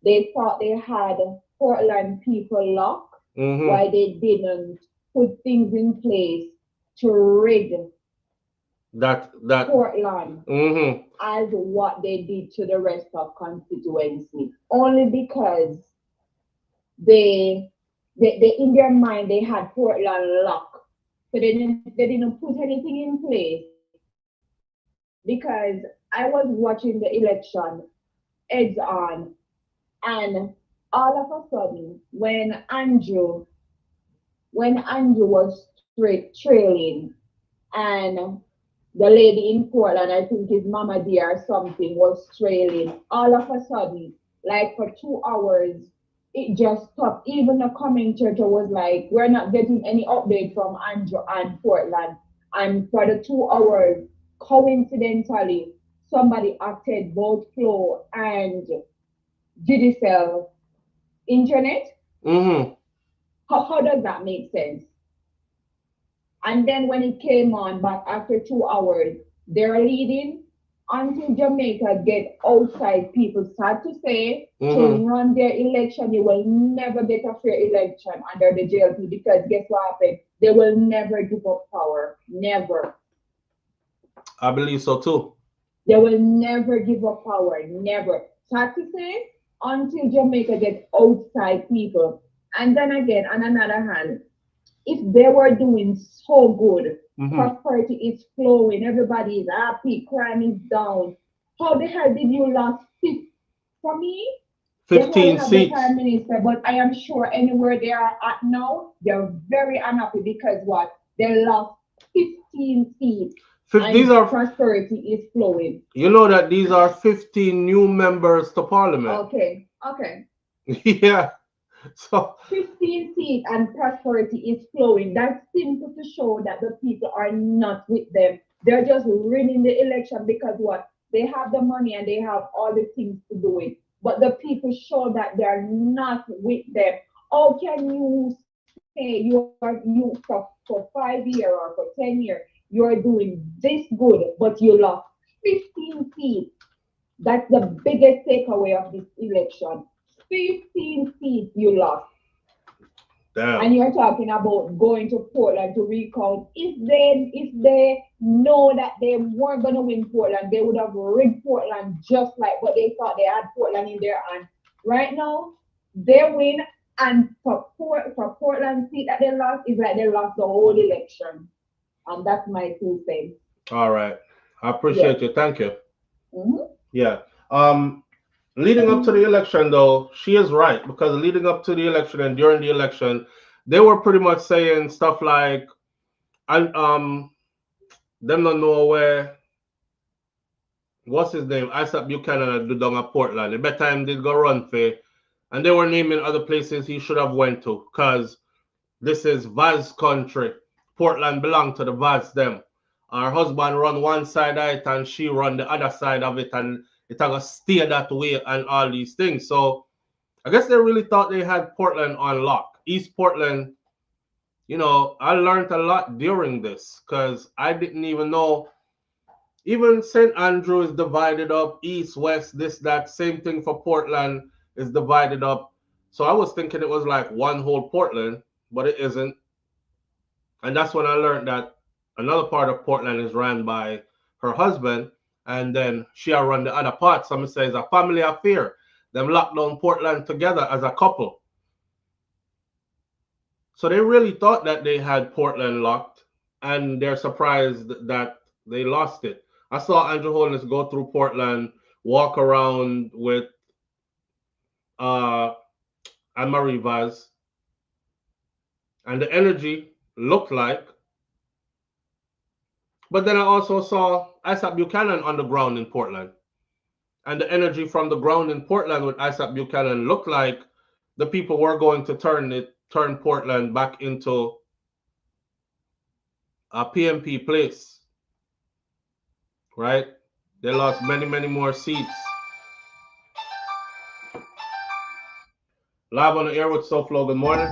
they thought they had Portland people locked. Why they didn't put things in place to rig that Portland as what they did to the rest of constituency. Only because they in their mind they had Portland locked, so they didn't put anything in place. Because I was watching the election heads on, and all of a sudden, when Andrew was trailing, and the lady in Portland, I think his Mama Dear or something, was trailing, all of a sudden, like for 2 hours, it just stopped. Even the commentator was like, we're not getting any update from Andrew and Portland. And for the 2 hours, coincidentally, somebody acted both Flo and Judicel internet. How does that make sense? And then when it came on back after 2 hours, they're leading until Jamaica get outside people start to say to run their election, you will never get a fair election under the JLP, because guess what happened? They will never give up power. Never. I believe so too. They will never give up power. Never. Start to say until Jamaica gets outside people. And then again, on another hand, if they were doing so good, prosperity is flowing, everybody is happy, crime is down, how the hell did you lose 15 seats? The Prime Minister, but I am sure anywhere they are at now, they're very unhappy because what? They lost 15 seats. These are prosperity is flowing. You know that these are 15 new members to Parliament. Okay. Yeah. So 15 seats and prosperity is flowing. That's simple to show that the people are not with them. They're just winning the election because what? They have the money and they have all the things to do it. But the people show that they're not with them. How can you say you for 5 years or for 10 years, you're doing this good, but you lost 15 seats? That's the biggest takeaway of this election. 15 seats you lost. Damn. And you're talking about going to Portland to recount. If they know that they weren't going to win Portland, they would have rigged Portland just like what they thought they had Portland in their hand. Right now, they win, and for Portland seat that they lost, is like they lost the whole election. And that's my 2 cents. All right. I appreciate you. Thank you. Yeah. Leading up to the election, though, she is right, because leading up to the election and during the election, they were pretty much saying stuff like, them don't know where, what's his name, Isaac Buchanan do down at Portland. The better time did go run for, and they were naming other places he should have went to, because this is Vaz country. Portland belong to the Vaz them. Her husband run one side of it and she run the other side of it, and it gonna stay that way and all these things. So I guess they really thought they had Portland on lock. East Portland, you know, I learned a lot during this because I didn't even know. Even St. Andrew is divided up, east, west, this, that. Same thing for Portland is divided up. So I was thinking it was like one whole Portland, but it isn't. And that's when I learned that another part of Portland is ran by her husband, and then she run the other part. Some say it's a family affair. Them locked down Portland together as a couple. So they really thought that they had Portland locked, and they're surprised that they lost it. I saw Andrew Holness go through Portland, walk around with Anne-Marie Vaz, and the energy looked like. But then I also saw Isaac Buchanan on the ground in Portland. And the energy from the ground in Portland with Isaac Buchanan looked like the people were going to turn Portland back into a PMP place. Right? They lost many, many more seats. Live on the air with SouFLo. Good morning.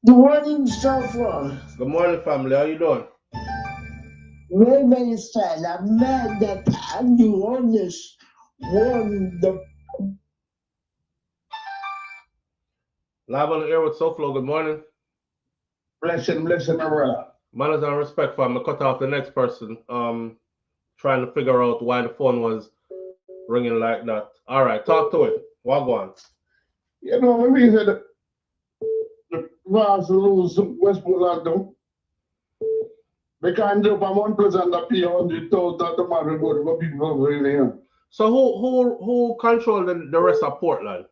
Good morning, SouFLo. Good morning, family. How you doing? Very, very sad. I'm mad that Andy Honest won the. Live on the air with SouFLo. Good morning. Blessing, my brother. Manners and respect, fam. I cut off the next person. Trying to figure out why the phone was ringing like that. All right, talk to it. What go on? You know, when we said the Vars lose West Portland, they can't do from 1% up here 100,000 that the man will go to people over here. So who control the rest of Portland?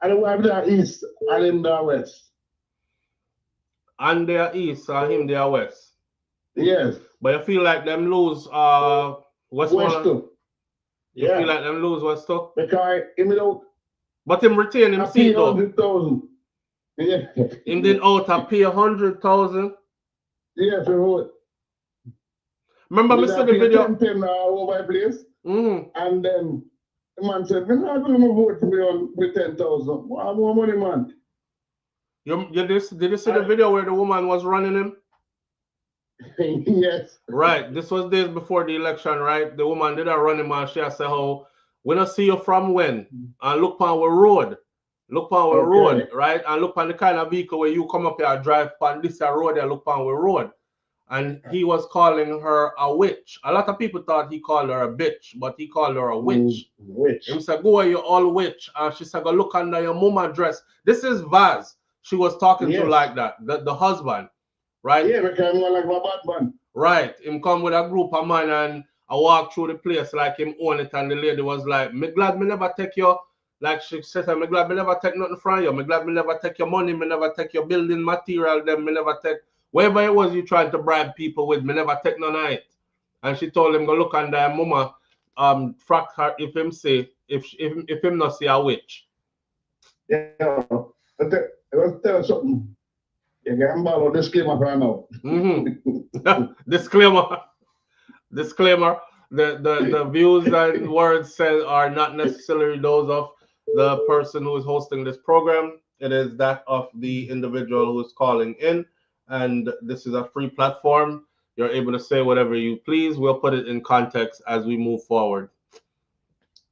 And the wife there east and him there west. And they are east and him they are west. Yes. But you feel like them lose West too. You feel like them lose West too? Because him don't. But him retain him seat though. 100,000. Yeah. Him did out to pay 100,000. Yes, we would. Remember me said the video. 10 over my place. Mm-hmm. And then the man said, I'm not going to vote for me with 10,000. What more money, man? Did you see the video where the woman was running him? Yes. Right. This was days before the election, right? The woman did a running man. She said, "Oh, we don't see you from when? And look on our road. Look on our road, right? And look on the kind of vehicle where you come up here and drive on this road and look on our road." And he was calling her a witch. A lot of people thought he called her a bitch, but he called her a witch. Witch. He said, "Go away, you all witch." And she said, "Go look under your mama dress." This is Vaz. She was talking to like that, the husband, right? Yeah, because I'm like my bad man. Right. Him come with a group of man and I walk through the place like him own it, and the lady was like, "Me glad me never take your," like she said, "Me glad me never take nothing from you. Me glad me never take your money, me never take your building material, them me never take whatever it was you trying to bribe people with, me never take none of it." And she told him, "Go look under her mama, frack her if him say if him not see a witch." Yeah, but let's tell you something. You can borrow disclaimer right now. Disclaimer. The views and words said are not necessarily those of the person who is hosting this program. It is that of the individual who is calling in, and this is a free platform. You're able to say whatever you please. We'll put it in context as we move forward.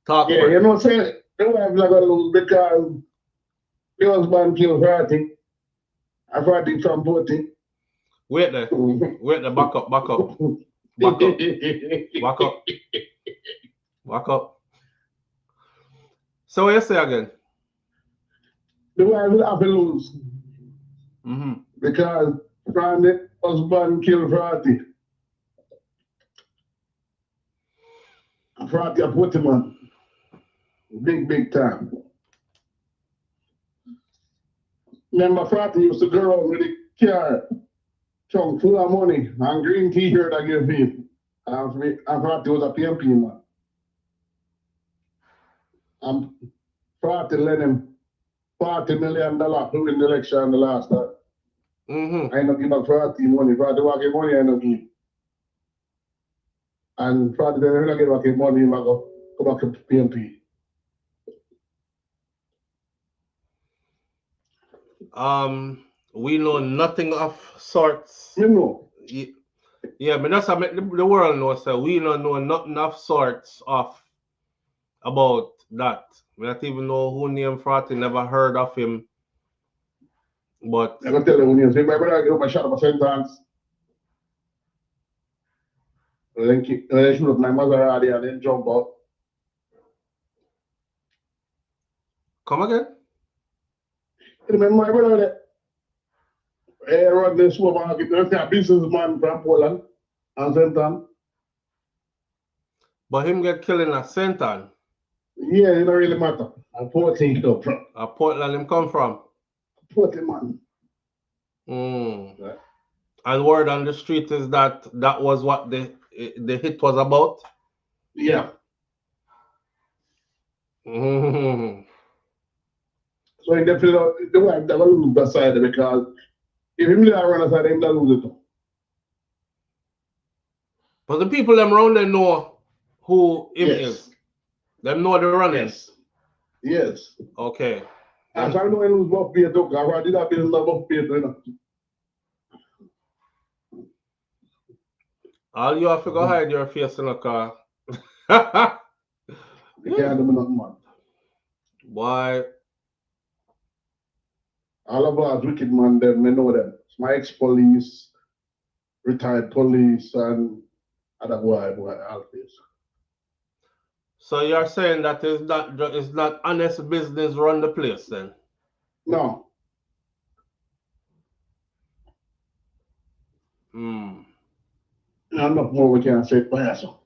Talk. Yeah, you know what I'm saying? You have like a little because the husband killed Fatty. I Fatty from 40. Wait there. Back up. Back up. So what you say again? The wife will have to lose. Because Franny husband killed Fatty. Fatty a put him on. Big time. Remember, Fatty used to go around with a car trunk full of money and green t-shirt I gave him. And Fatty was a PMP man. And Fatty lent him $40 million to win the election the last time. I ain't not give back Fatty money. Fatty walk his money, I ain't not give. And Fatty didn't not give back his money, I go back to PMP. We know nothing of sorts. You know. Yeah, but that's what the world knows. So we don't know nothing of sorts of about that. We don't even know who named Fatty, never heard of him. But I can tell you who named him. My brother gave my shot of a sentence. Then shoot up my Maserati and then jump out. Come again? Remember my brother there? Run the supermarket. There's a businessman from Poland and Senton. But him get killed in a Senton? Yeah, it don't really matter. And 14 come from. Portland him come from? 40 man. Right. And word on the street is that that was what the hit was about? Yeah. So in the field, the wife never lose that side because if him there run aside, him don't lose it. But the people them around them know who him is. Them know the running. Yes. Okay. I don't know who's about pay to go. I did that business about pay to. All you have to go hide your face in a car. You can't do nothing, man. Why? All of us wicked man, them, we know them. It's my ex-police, retired police, and other boy, all this. So you're saying that it's not honest business run the place then? No. Enough more we can say for yourself.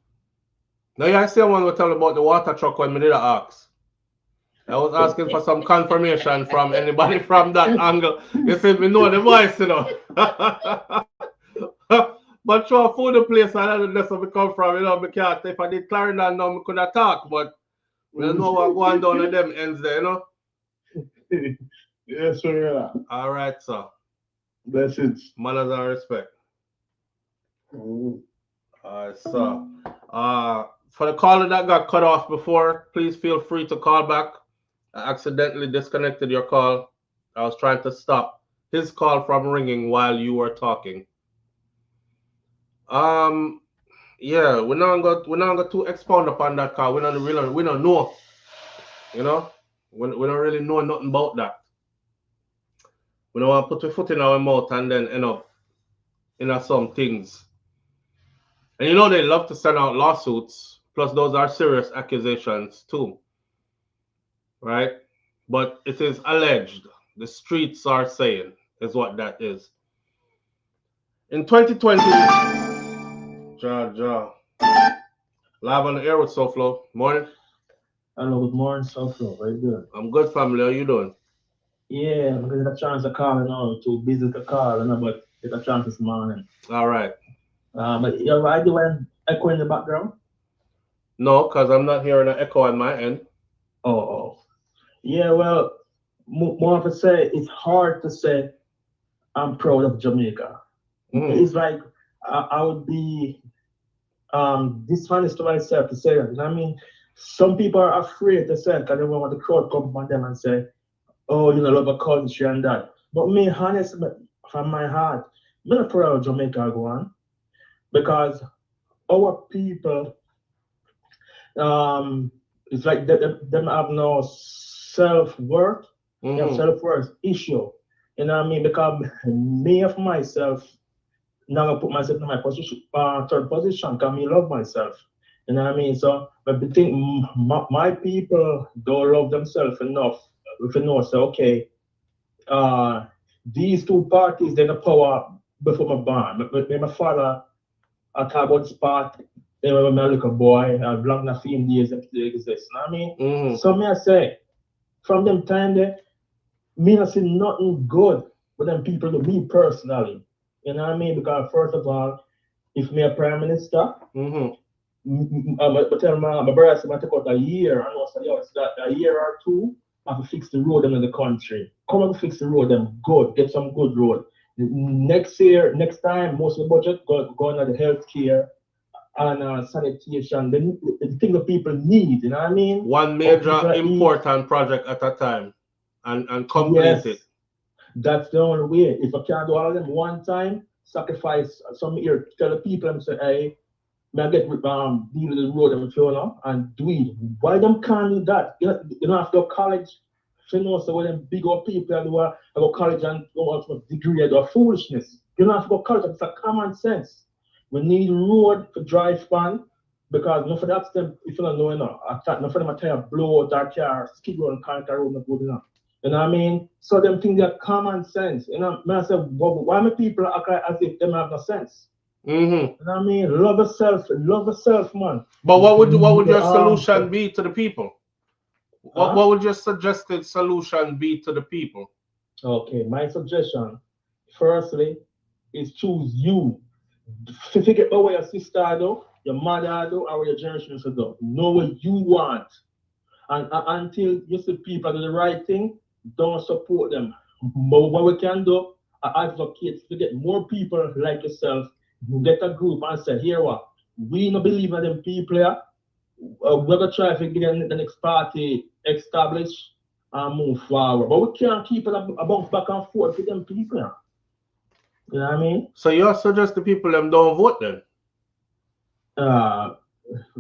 Now you see one will tell about the water truck when we did ask. I was asking for some confirmation from anybody from that angle. You see, me know the voice, you know. But sure, for the place, I don't know where we come from, you know, because if I did Clarendon now, we could have talked, but we don't know what going down at them ends there, you know. Yes, sir. Yeah. All right, sir. Blessings. Manners and respect. All right, so for the caller that got cut off before, please feel free to call back. I accidentally disconnected your call. I was trying to stop his call from ringing while you were talking. Yeah, we're not going to expound upon that call. We don't know. You know, we don't really know nothing about that. We don't want to put a foot in our mouth and then end up in some things. And you know they love to send out lawsuits, plus those are serious accusations too. Right? But it is alleged. The streets are saying is what that is. In 2020, live on the air with SouFLo. Morning. Hello, good morning, SouFLo. How you doing? I'm good, family. How you doing? Yeah, I'm getting a chance to call now. Too busy to call, but get a chance this morning. All right. But you're right, you want echo in the background? No, because I'm not hearing an echo on my end. Oh. Yeah, well, more to say, it's hard to say I'm proud of Jamaica. It's like I would be dishonest to myself to say that. You know what I mean? Some people are afraid to say it because they want the crowd come on them and say, oh, you know, love a country and that. But me, honestly, from my heart, I'm not proud of Jamaica go on. Because our people, it's like them have no self-worth, they have self-worth issue. You know what I mean? Because me of myself, now I put myself in my position, third position, because me love myself. You know what I mean? So, but the thing, my people don't love themselves enough. If you know, say, okay, these two parties, they're the power before my born. My father, I talk about this part, when I was a little boy, I've long enough years that they exist. You know what I mean? So me I say, from them time there, me not see nothing good with them people to me personally. You know what I mean? Because first of all, if me a prime minister, I tell my brother I take out a year, and I say, yo, it's that a year or two, I have to fix the road them in the country. Come and fix the road them good, get some good road. Next year, next time, most of the budget going on the healthcare and sanitation, the thing that people need, you know what I mean? One major important project at a time and complete it. That's the only way. If I can't do all of them one time, sacrifice some year, tell the people and say, hey, may I get deal with the road and you know, and do it. Why them can't do that? You don't have to go to college. You know, so when them big old people and go to college and go out for a degree or foolishness. You don't have to go to college. It's a common sense. We need road to drive on because none of that them, if you don't know, none of them are trying to blow out their car, skid road and conquer road not good enough. You know what I mean? So them things are common sense. You know, I say, why my people act as if them have no sense? You know what I mean? Love yourself, man. But what would your solution be to the people? What would your suggested solution be to the people? Okay, my suggestion, firstly, is choose you. Figure out what your sister do, your mother do, or what your generation should do. Know what you want. And until you see people do the right thing, don't support them. But what we can do, I advocate to get more people like yourself, get a group and say, here what, we don't believe in them people here. We're going to try to get the next party established and move forward. But we can't keep it a bounce back and forth with them people here. You know what I mean? So you suggest the people them don't vote then? To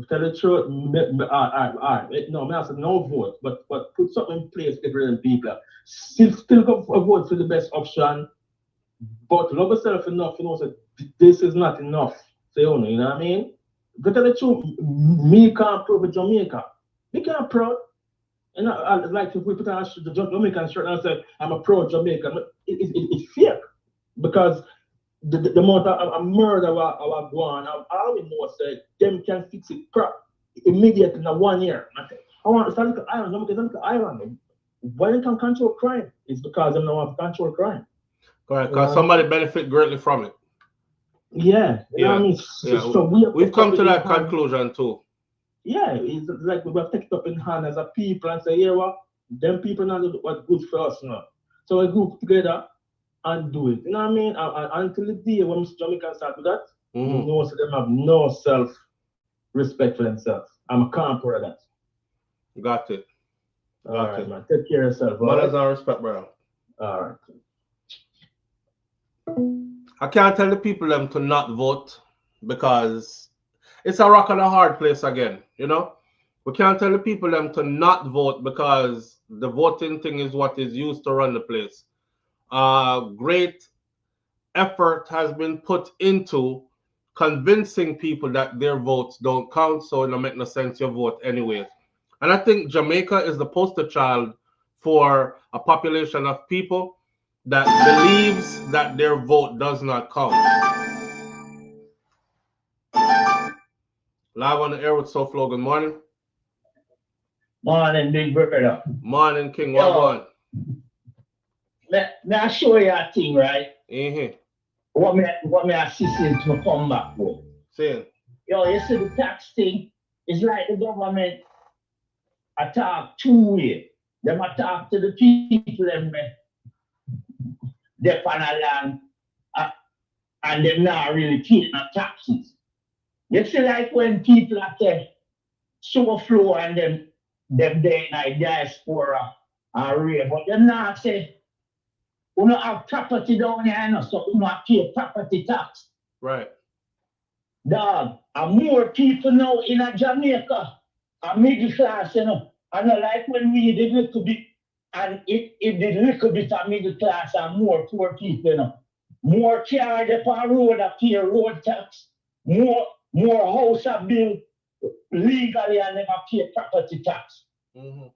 tell the truth, no, I said no vote, but put something in place for them people. Still go vote for the best option, but love yourself enough, you know, so this is not enough. So, you know what I mean? To tell the truth, me can't prove with Jamaica. Me can't proud. And I like if we put on the Jamaican shirt and say, I'm a pro Jamaican, it's fake. Because the amount of murder I go on, I always know say them can fix it immediately in 1 year. I want to start looking at Ireland, Jamaica is Ireland. Why they can control crime? It's because they don't want to control crime. Correct, because somebody benefit greatly from it. Yeah, you know what I mean? So we've come to that conclusion too. Yeah, it's like we have taken it up in hand as a people and say, yeah, what? Them people not do what's good for us now. So we group together and do it. You know what I mean? Until the day when Mr. Jamaican start with that, you know, so them have no self-respect for themselves. I'm a camper of that. Got it. All right, man. Take care of yourself. Manners and respect, brother. All right. I can't tell the people them to not vote because it's a rock and a hard place again, you know? We can't tell the people them to not vote because the voting thing is what is used to run the place. Great effort has been put into convincing people that their votes don't count, so it don't make no sense you vote anyways. And I think Jamaica is the poster child for a population of people that believes that their vote does not count. Live on the air with SouFLo. Good morning. Morning, big brother. Morning, King. What going? May I show you a thing, right? Mm-hmm. What me assistant to come back for? Saying. Yo, you see the tax thing? It's like the government attack two ways. Them attack to the people them they on a land and them not really paying no taxes. You see, like when people are say SouFLo and them there in the Diaspora and real, but them not say we don't have property down here, you know, so we don't pay property tax. Right. Dog, and more people now in a Jamaica, a middle class, you know, and not like when we did little bit, and it did little bit of middle class and more poor people, you know. More car up on road that pay road tax, more house are built legally and never pay property tax. Mm-hmm.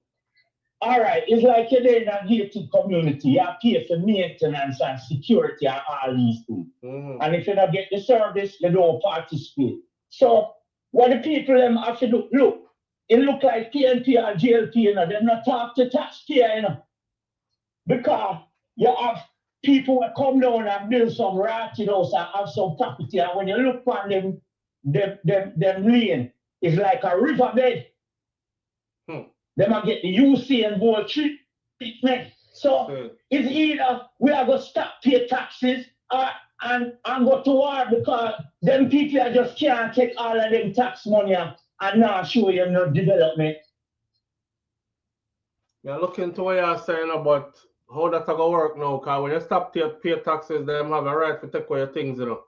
All right, it's like you're in a gated community, you pay for maintenance and security and all these things. Mm-hmm. And if you don't get the service, you don't participate. So what the people them have to do, look, it look like PNP or JLP, you know, they're not talk to taxpayer, you know. Because you have people that come down and build some ratchet house and have some property, and when you look on them lane, it's like a riverbed. They might get the UC and Bowl treatment. So it's either we are going to stop pay taxes and go to war because them people just can't take all of them tax money and not show you no development. Yeah, look into what you're saying about how that's going to work now, because when you stop pay taxes, them have a right to take away your things, you know.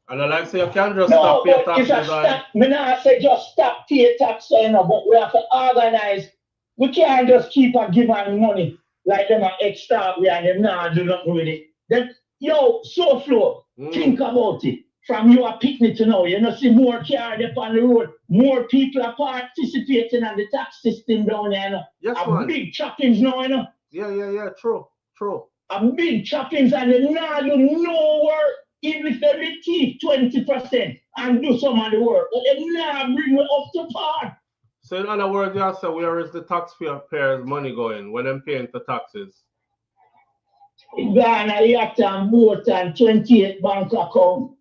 And I like say you can't just stop pay taxes. I not say just stop pay taxes, you know, but we have to organize. We can't just keep on giving money like them are extra and them not do nothing with it. Then, yo, SouFLo, think about it. From your picnic to now, you know, see more cars up on the road, more people are participating in the tax system down there, you know. Yes, a big choppings now, you know. Yeah, true. A big choppings and they not do no work. Even if they keep 20% and do some of the work, but they not bring it up to par. So in other words, you say where is the taxpayers' money going when them paying the taxes? In Ghana, you have to have more than 28 bank account.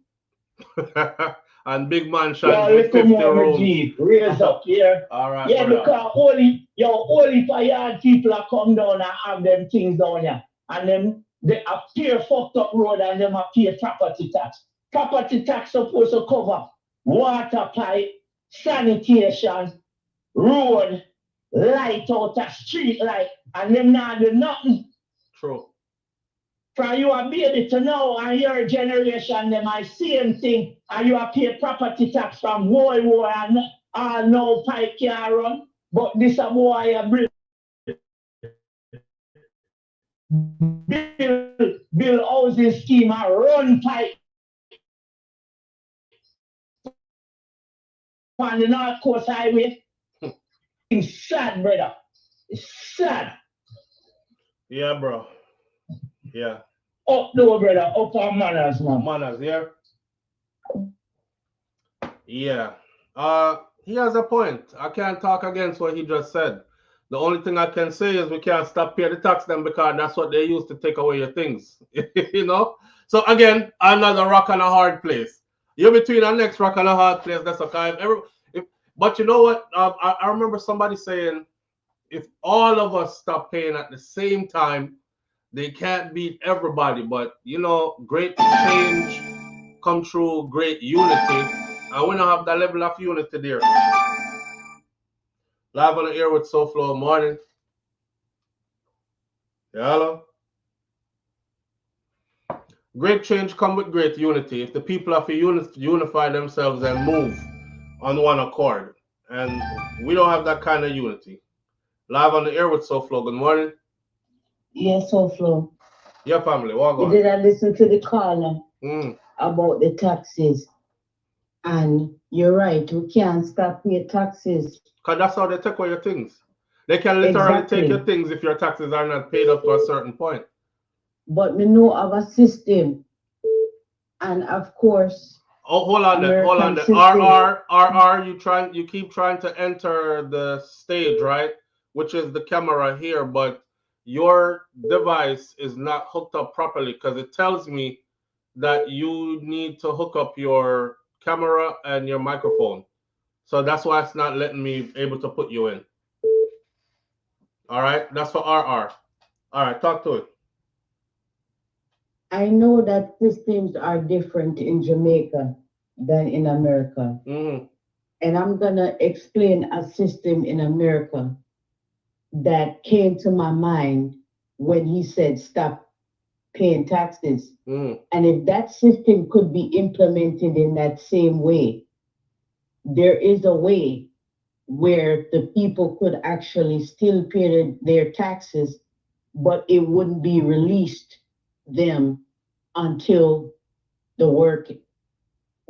And big mansion Yo, with 50 rooms. Jeep, raise up here. All right, yeah, brother. Because only for yard people are come down and have them things down here. And then they appear fucked up road and them appear property tax. Property tax supposed to cover water pipe, sanitation, road, light out a street light, and them not do nothing. True. From you a baby to now and your generation, them I same thing, and you have pay property tax from World War and no pipe can run. But this a boy a build housing scheme and run pipe on the North Coast Highway. It's sad, brother. It's sad. Yeah, bro. Yeah. Up though, brother. Up on manners, man. Manners, yeah. Yeah. He has a point. I can't talk against what he just said. The only thing I can say is we can't stop paying the tax them because that's what they use to take away your things. You know? So again, another rock and a hard place. You're between our next rock and a hard place. That's okay. But you know what? I remember somebody saying if all of us stop paying at the same time, they can't beat everybody. But you know, great change come through great unity. And we don't have that level of unity there. Live on the air with SouFLo morning. Yeah, hello. Great change come with great unity. If the people have to unify themselves and move on one accord. And we don't have that kind of unity. Live on the air with SouFLo. Good morning. Yes, SouFLo. Yeah, family. What going? Did I listen to the caller about the taxes? And you're right, we can't stop paying taxes. Because that's how they take away your things. They can literally take your things if your taxes are not paid up to a certain point. But we know our system. And of course. Oh, hold on there. Hold on there. RR, you keep trying to enter the stage, right? Which is the camera here, but your device is not hooked up properly because it tells me that you need to hook up your camera and your microphone. So that's why it's not letting me able to put you in. All right, that's for RR. All right, talk to it. I know that systems are different in Jamaica than in America. And I'm going to explain a system in America that came to my mind when he said stop paying taxes. And if that system could be implemented in that same way, there is a way where the people could actually still pay their taxes, but it wouldn't be released them until the work,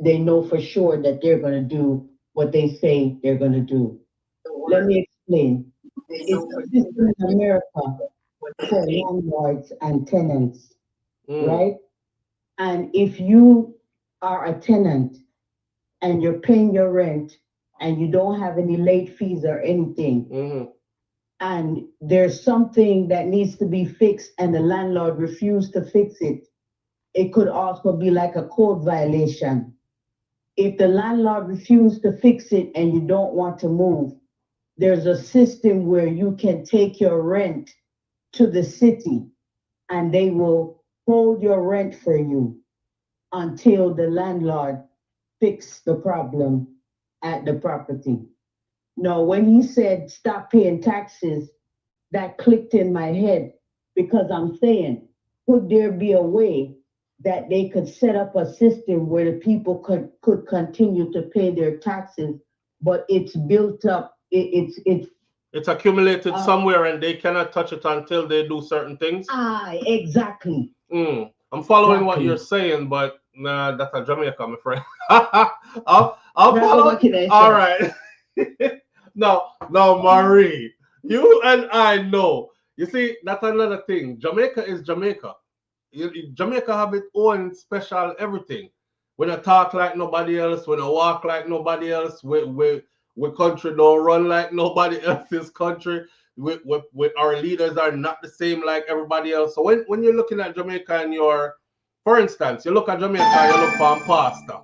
they know for sure that they're going to do what they say they're going to do. Let me explain. It's a system in America for landlords and tenants, right? And if you are a tenant and you're paying your rent and you don't have any late fees or anything, and there's something that needs to be fixed and the landlord refused to fix it, it could also be like a code violation. If the landlord refused to fix it and you don't want to move, there's a system where you can take your rent to the city and they will hold your rent for you until the landlord fix the problem at the property. Now, when he said stop paying taxes, that clicked in my head because I'm saying, could there be a way that they could set up a system where the people could continue to pay their taxes, but it's built up, it's accumulated somewhere and they cannot touch it until they do certain things? Exactly. I'm following what you're saying, but nah, that's a Jamaica, my friend. I'll follow. All right. No, Marie, you and I know. You see, that's another thing. Jamaica is Jamaica. Jamaica have its own special everything. When I talk like nobody else, when I walk like nobody else, we country don't run like nobody else's country. our leaders are not the same like everybody else. So when you're looking at Jamaica and for instance, you look at Jamaica and you look for a pastor,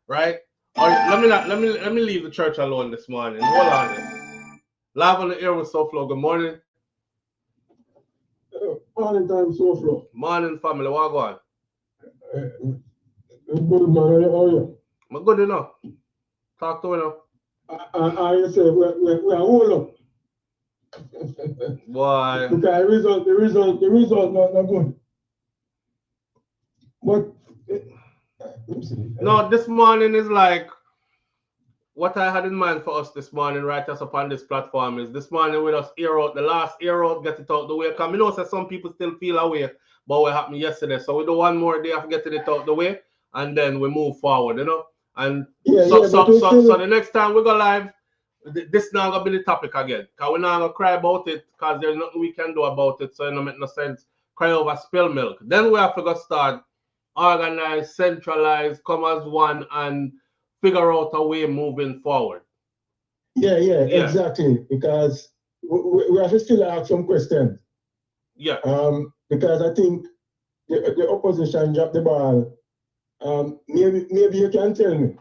right? Or let me leave the church alone this morning. Hold on. Live on the air with SouFLo. Good morning. Morning time, SouFLo. Morning, family. What go on? Good man. How are you? I'm good enough. Talk to me now. I say we are all up. Boy. Because the result not good. But no, this morning is like what I had in mind for us this morning, right us upon this platform is this morning we just air out the last air out, get it out the way. Because I know that some people still feel away about what happened yesterday. So we do one more day of getting it out the way and then we move forward, you know. And so the next time we go live, this now gonna be the topic again. Because we're not gonna cry about it because there's nothing we can do about it. So it don't make no sense. Cry over spilled milk. Then we have to go start, organize, centralize, come as one and figure out a way moving forward. Yeah, exactly. Because we have to still ask some questions. Yeah. Because I think the opposition dropped the ball. Maybe you can tell me.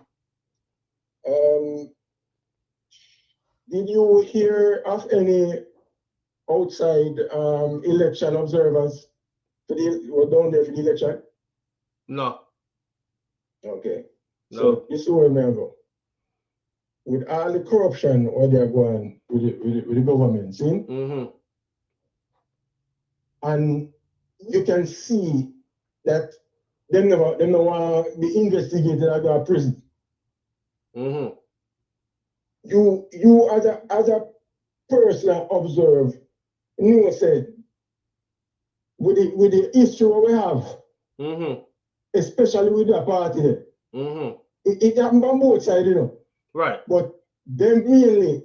Did you hear of any outside election observers who were down there for the election? No. Okay. No. So you see where I go. With all the corruption where they're going with the government, see? Mm-hmm. And you can see that they never want to be investigated at the prison. Mm-hmm. You as a person observe, you said with the history we have, mm-hmm. especially with the party, mm-hmm. it happened on both sides, you know. Right. But they mainly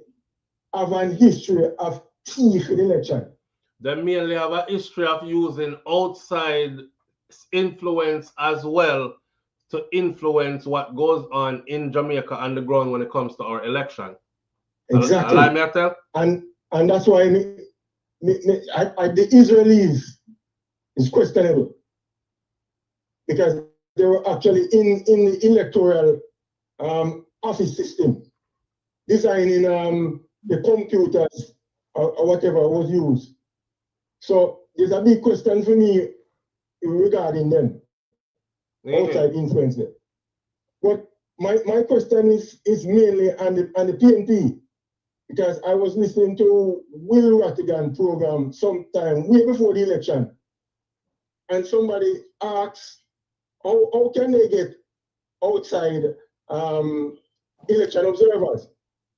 have an history of thief in election. They mainly have a history of using outside influence as well to influence what goes on in Jamaica on the ground when it comes to our election. Exactly. Allow me to tell? And that's why the Israelis is questionable. Because they were actually in the electoral office system, designing the computers or whatever was used. So there's a big question for me regarding them, outside influence there. But my question is mainly on the PNP, because I was listening to Will Rattigan program sometime way before the election, and somebody asked, how can they get outside election observers?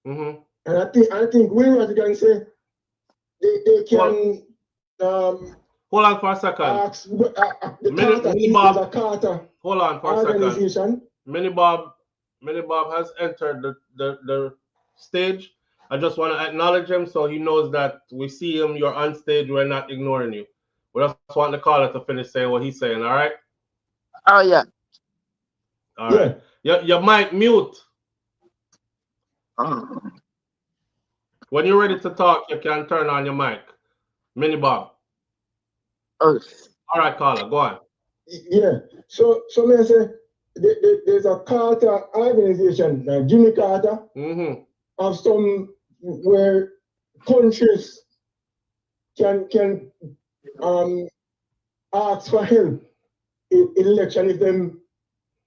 Mm-hmm. And I think Will Rattigan say they can hold on for a second. Ask the Carter hold on for organization. A second. Mini Bob has entered the stage. I just want to acknowledge him so he knows that we see him. You're on stage. We're not ignoring you. We just want the caller to finish saying what he's saying. All right. Oh yeah. All right. Your mic mute. Oh. When you're ready to talk, you can turn on your mic. Mini Bob. Oh. All right, caller, go on. Yeah. So may I say there's a Carter organization, Jimmy Carter, mm-hmm. of some where countries can ask for help in election if them.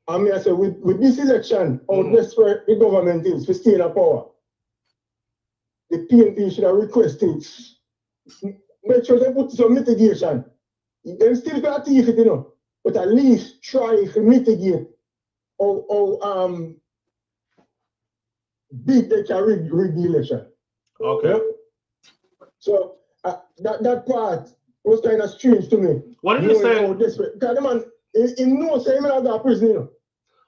I mean, I say with this election, how desperate the government is for staying in power, the PNP should have requested, make sure they put some mitigation. They still got to teeth it, you know, but at least try to mitigate how big they can rig the election. Okay. Yeah? So that part was kind of strange to me. What did you say? Because the man, he knows he may not go to prison, you know.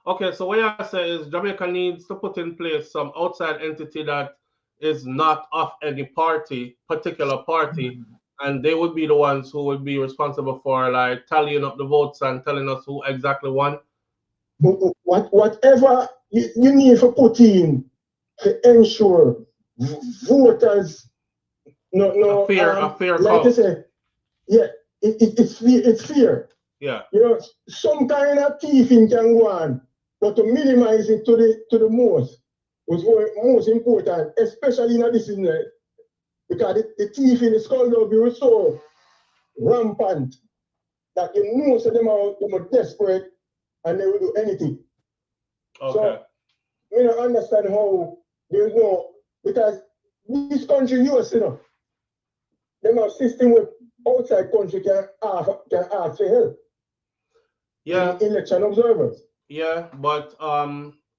Okay, so what I say is Jamaica needs to put in place some outside entity that is not of any particular party, and they would be the ones who would be responsible for like tallying up the votes and telling us who exactly won. Whatever you need to put in to ensure voters no, a fair like I say, yeah, it's fear. Yeah. You know, some kind of thieving can go on, but to minimize it to the most was most important, especially in this season, because the thieving is called out be so rampant that you know so them are desperate and they will do anything. Okay. So we don't understand how there's no, because this country US, you know, them have system with outside country can ask for help. Yeah. Election observers. Yeah, but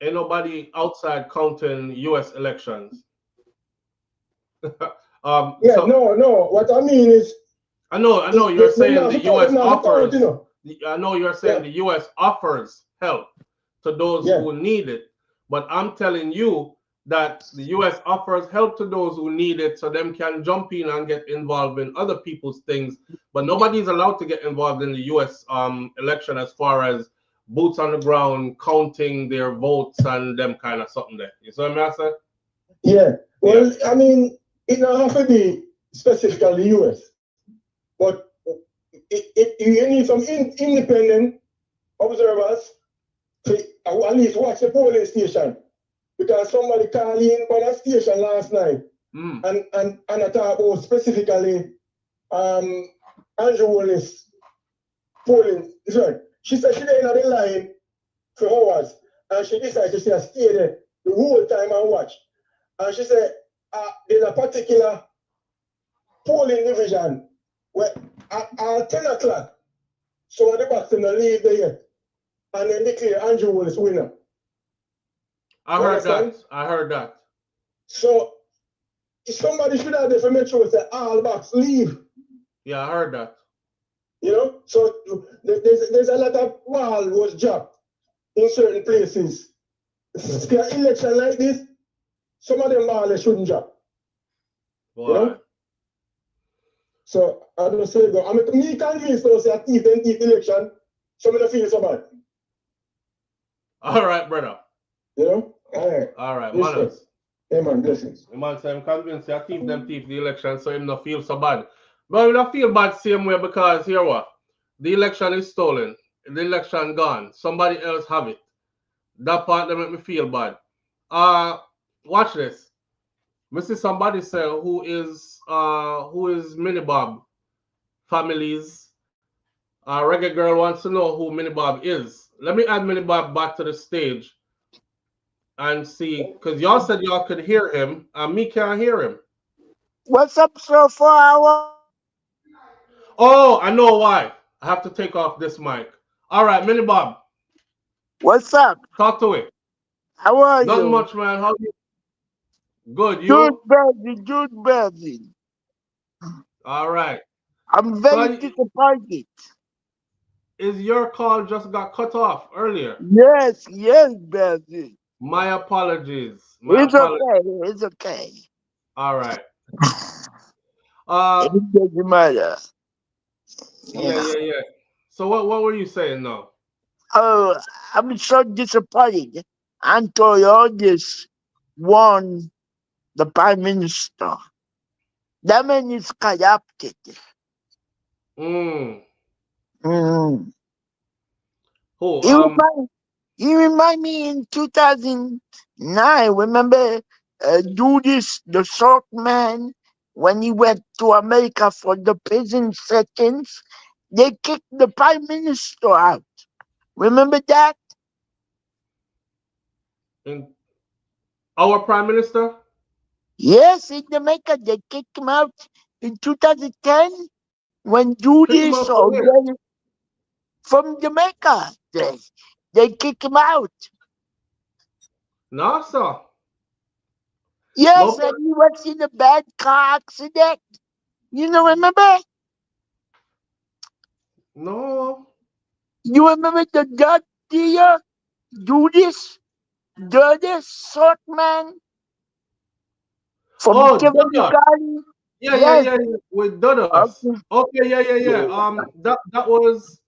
ain't nobody outside counting US elections. Yeah, so, no. What I mean is, I know you're saying the US offers. You know. I know you're saying the US offers help to those who need it, but I'm telling you that the US offers help to those who need it, so them can jump in and get involved in other people's things. But nobody's allowed to get involved in the US election as far as boots on the ground, counting their votes and them kind of something there. You see what I'm saying? Yeah. Well, I mean, it don't have to be specifically US, but you need some independent observers to at least watch the polling station, because somebody called in on a station last night and I talk about specifically Andrew Wallace polling. Sorry. She said she didn't have the line for hours and she decided to stay there the whole time and watch. And she said there's a particular polling division where at 10 o'clock, some of the Boston leave there yet and then declare Andrew Wallace winner. I heard that. So somebody should have to make sure that all box leave. Yeah, I heard that. You know, so there's a lot of wall was dropped in certain places. The election like this, some of them balls shouldn't drop. Boy. You know? So I don't say go. I mean, me convinced those that thief election, some of them feel so bad. All right, brother. You know? All right, manners. Yeah, man, blessings. Man, so I'm convinced that thief the election, so him not feel so bad. But we don't feel bad same way, because here what? The election is stolen. The election gone. Somebody else have it. That part that make me feel bad. Watch this. Me see somebody say who is Mini Bob families. Reggae Girl wants to know who Mini Bob is. Let me add Mini Bob back to the stage and see, because y'all said y'all could hear him, and me can't hear him. What's up, so far? Oh, I know why. I have to take off this mic. All right, Mini Bob. What's up? Talk to it. How are you? Not much, man. How you? Good. You? Good, busy. All right. I'm very disappointed. Is your call just got cut off earlier? Yes, busy. My apologies. It's okay. All right. It doesn't matter. Yeah. So what were you saying now? Oh, I'm so disappointed. Antonius won the prime minister. That man is corrupted. Who? He remind me in 2009. Remember, Judas, the short man, when he went to America for the prison sentence, they kicked the prime minister out. Remember that? Our prime minister? Yes, in Jamaica, they kicked him out in 2010 when Judas from Jamaica, they kicked him out. No, sir. Yes, and he was in a bad car accident. You know, remember? No. You remember the dirt dealer? Judas? Dirty short man? From Kevin Garden? Yeah. With Dodos. Okay, yeah. That was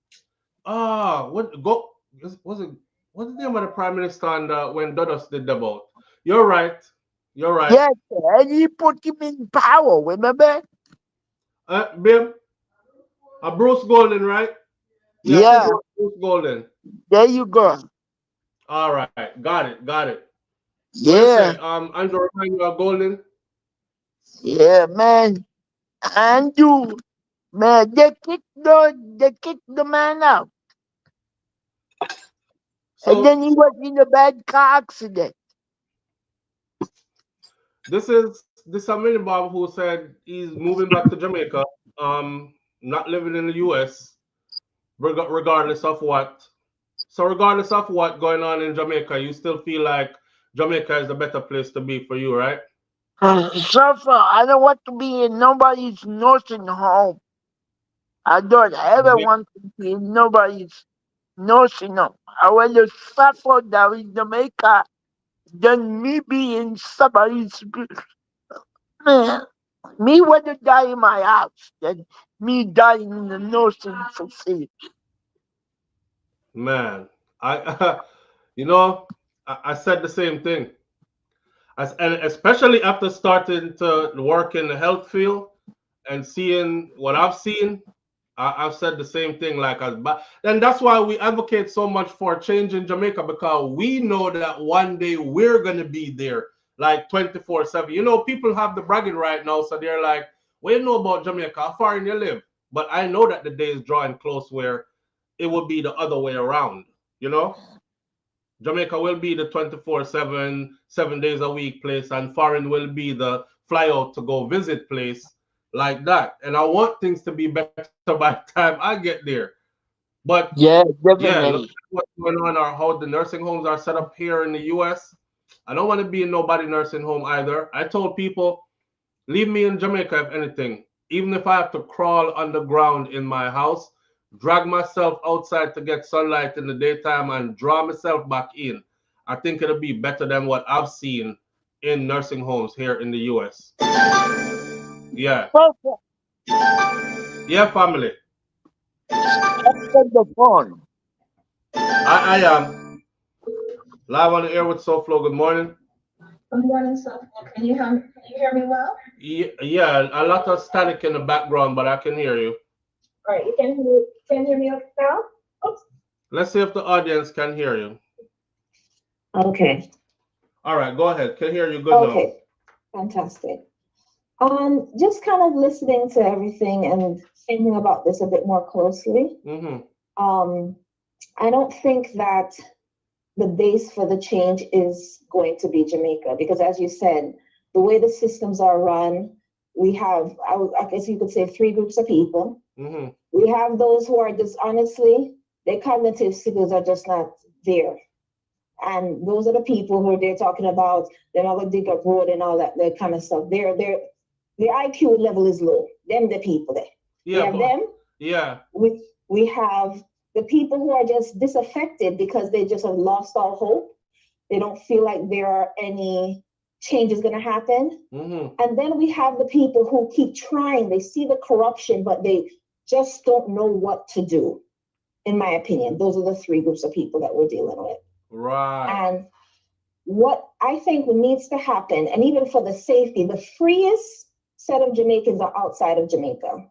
what's the name of the prime minister and when Dodos did the vote? You're right. You're right. Yes, and he put him in power, remember? Babe, Bruce Golden, right? Yeah, I think Yeah, it was Bruce Golden. there you go. All right, got it, got it. What you Yeah, say? Andrew, remind you of Golden. yeah, man. And you, man, they kicked the man out. And So then he was in a bad car accident. this Amini Bob who said he's moving back to Jamaica, not living in the US, regardless of what. So regardless of what going on in Jamaica, you still feel like Jamaica is the better place to be for you, right? So far, I don't want to be in nobody's nursing home. I don't ever Yeah. want to be in nobody's nursing home. I rather suffer down in Jamaica than me be in somebody's. Man, me rather die in my house than me dying in the nursing facility. Man, I you know, I said the same thing. And especially after starting to work in the health field and seeing what I've seen, I've said the same thing. But and that's why we advocate so much for change in Jamaica, because we know that one day we're gonna be there, like 24/7. You know, people have the bragging right now, so they're like, "We know about Jamaica. How far in you live?" But I know that the day is drawing close where it will be the other way around. You know, Jamaica will be the 24/7, 7 days a week place, and foreign will be the fly out to go visit place like that. And I want things to be better by the time I get there. But Yeah, yeah, look definitely. at what's going on or how the nursing homes are set up here in the US. I don't want to be in nobody nursing home either. I told people, leave me in Jamaica if anything. Even if I have to crawl underground in my house, drag myself outside to get sunlight in the daytime and draw myself back in. I think it'll be better than what I've seen in nursing homes here in the US. Yeah. So, Yeah, family. answer the phone. I am live on the air with SouFLo. Good morning. Good morning, SouFLo. Can you hear me well? Yeah, a lot of static in the background, but I can hear you. All right, you can hear me now? Oops. Let's see if the audience can hear you. Okay. All right, go ahead. Can hear you good Okay. Fantastic. Just kind of listening to everything and thinking about this a bit more closely. now. I don't think that the base for the change is going to be Jamaica, because as you said, the way the systems are run, we have, I guess you could say, three groups of people. We have those who are just honestly, their cognitive skills are just not there. And those are the people who they're talking about, they're not gonna dig up road and all that kind of stuff. Their IQ level is low. Them the people there. Yeah, we have them. Yeah. We have the people who are just disaffected because they just have lost all hope. They don't feel like there are any changes going to happen. And then we have the people who keep trying. They see the corruption, but they just don't know what to do. In my opinion, those are the three groups of people that we're dealing with. Right. And what I think needs to happen, and even for the safety, the freest set of Jamaicans are outside of Jamaica.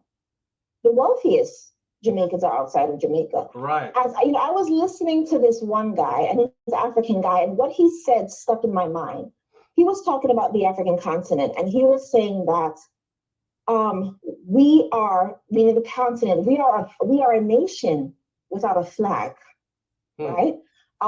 The wealthiest Jamaicans are outside of Jamaica. Right. As you know, I was listening to this one guy, and he's an African guy, and what he said stuck in my mind. He was talking about the African continent, and he was saying that we are, meaning the continent, we are a nation without a flag, right?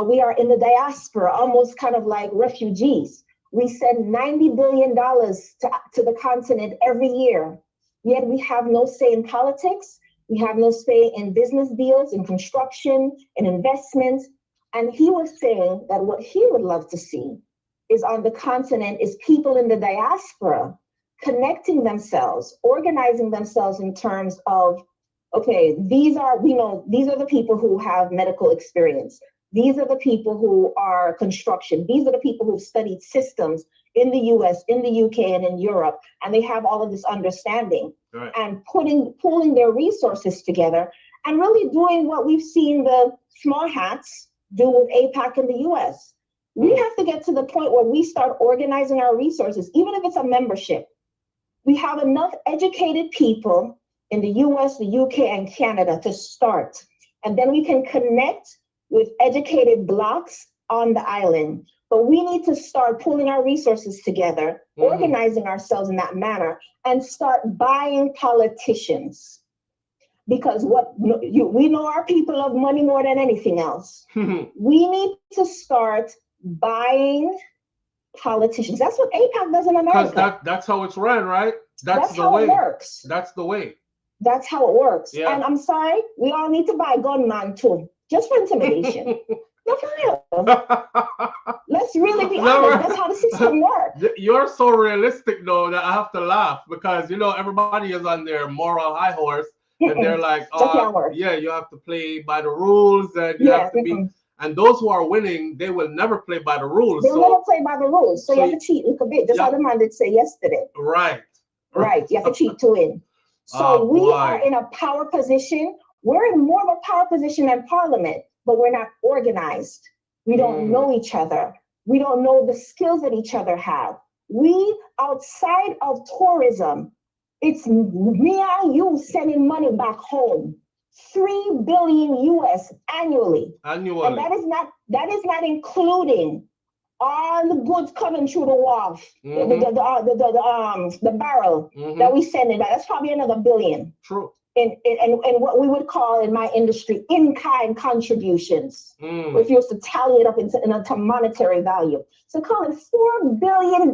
We are in the diaspora, almost kind of like refugees. We send $90 billion to the continent every year, yet we have no say in politics. We have no say in business deals, in construction, in investments. And he was saying that what he would love to see is on the continent is people in the diaspora connecting themselves, organizing themselves in terms of, okay, these are the people who have medical experience. These are the people who are construction. These are the people who've studied systems in the US, in the UK, and in Europe. And they have all of this understanding. Right. And pulling their resources together and really doing what we've seen the small hats do with APAC in the US. We have to get to the point where we start organizing our resources, even if it's a membership. We have enough educated people in the US, the UK, and Canada to start. And then we can connect with educated blocks on the island. But we need to start pulling our resources together, organizing ourselves in that manner, and start buying politicians. Because we know our people love money more than anything else. We need to start buying politicians. That's what AIPAC does in America. Because that's how it's run, right? That's how it works. That's the way. That's how it works. Yeah. And I'm sorry, we all need to buy gunman too, just for intimidation. No, for real. Let's really be honest. That's how the system works. You're so realistic though that I have to laugh because everybody is on their moral high horse and they're like, yeah, you have to play by the rules and you have to be. And those who are winning, they will never play by the rules. They will never play by the rules. So you have to cheat a little bit. Just how the man did say yesterday. Right. Right. You have to cheat to win. So we are in a power position. We're in more of a power position than Parliament, but we're not organized. We don't know each other. We don't know the skills that each other have. We, outside of tourism, it's me and you sending money back home. 3 billion US annually. And that is not including all the goods coming through the wharf, the barrel that we send in. That's probably another billion. True. In what we would call in my industry in-kind contributions. If you was to tally it up into monetary value. So call it $4 billion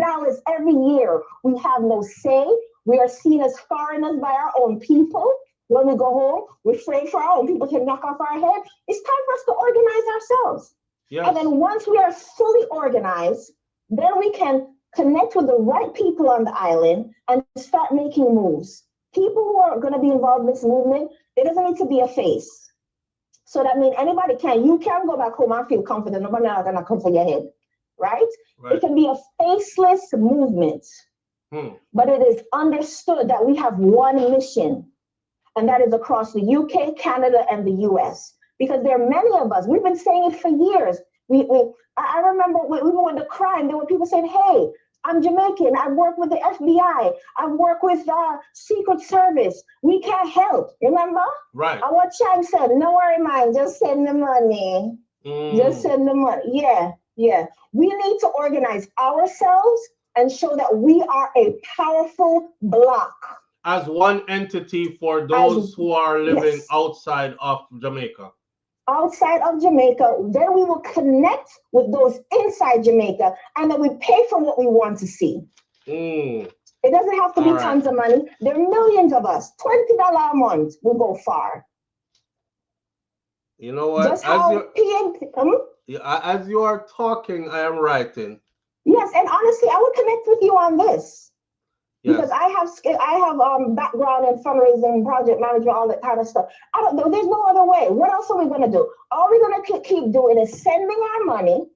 every year. We have no say. We are seen as foreigners by our own people. When we go home, we're afraid for our own people to knock off our head. It's time for us to organize ourselves. Yes. And then once we are fully organized, then we can connect with the right people on the island and start making moves. People who are going to be involved in this movement, it doesn't need to be a face. So that means anybody you can go back home and feel confident. Nobody is going to come for your head, right? It can be a faceless movement. But it is understood that we have one mission. And that is across the UK, Canada, and the US. Because there are many of us, we've been saying it for years. I remember even with the crime, there were people saying, hey, I'm Jamaican, I work with the FBI, I work with the Secret Service, we can't help, remember? Right. And what Chang said, no worry, man, just send the money. Just send the money, yeah. We need to organize ourselves and show that we are a powerful bloc. As one entity for those who are living outside of Jamaica. Outside of Jamaica, then we will connect with those inside Jamaica, and then we pay for what we want to see. It doesn't have to be tons of money. There are millions of us. $20 a month will go far. You know what? Just as you are talking, I am writing. Yes, and honestly, I will connect with you on this. Yes. Because I have background in fundraising, project management, all that kind of stuff. I don't know. There's no other way. What else are we going to do? All we're going to keep doing is sending our money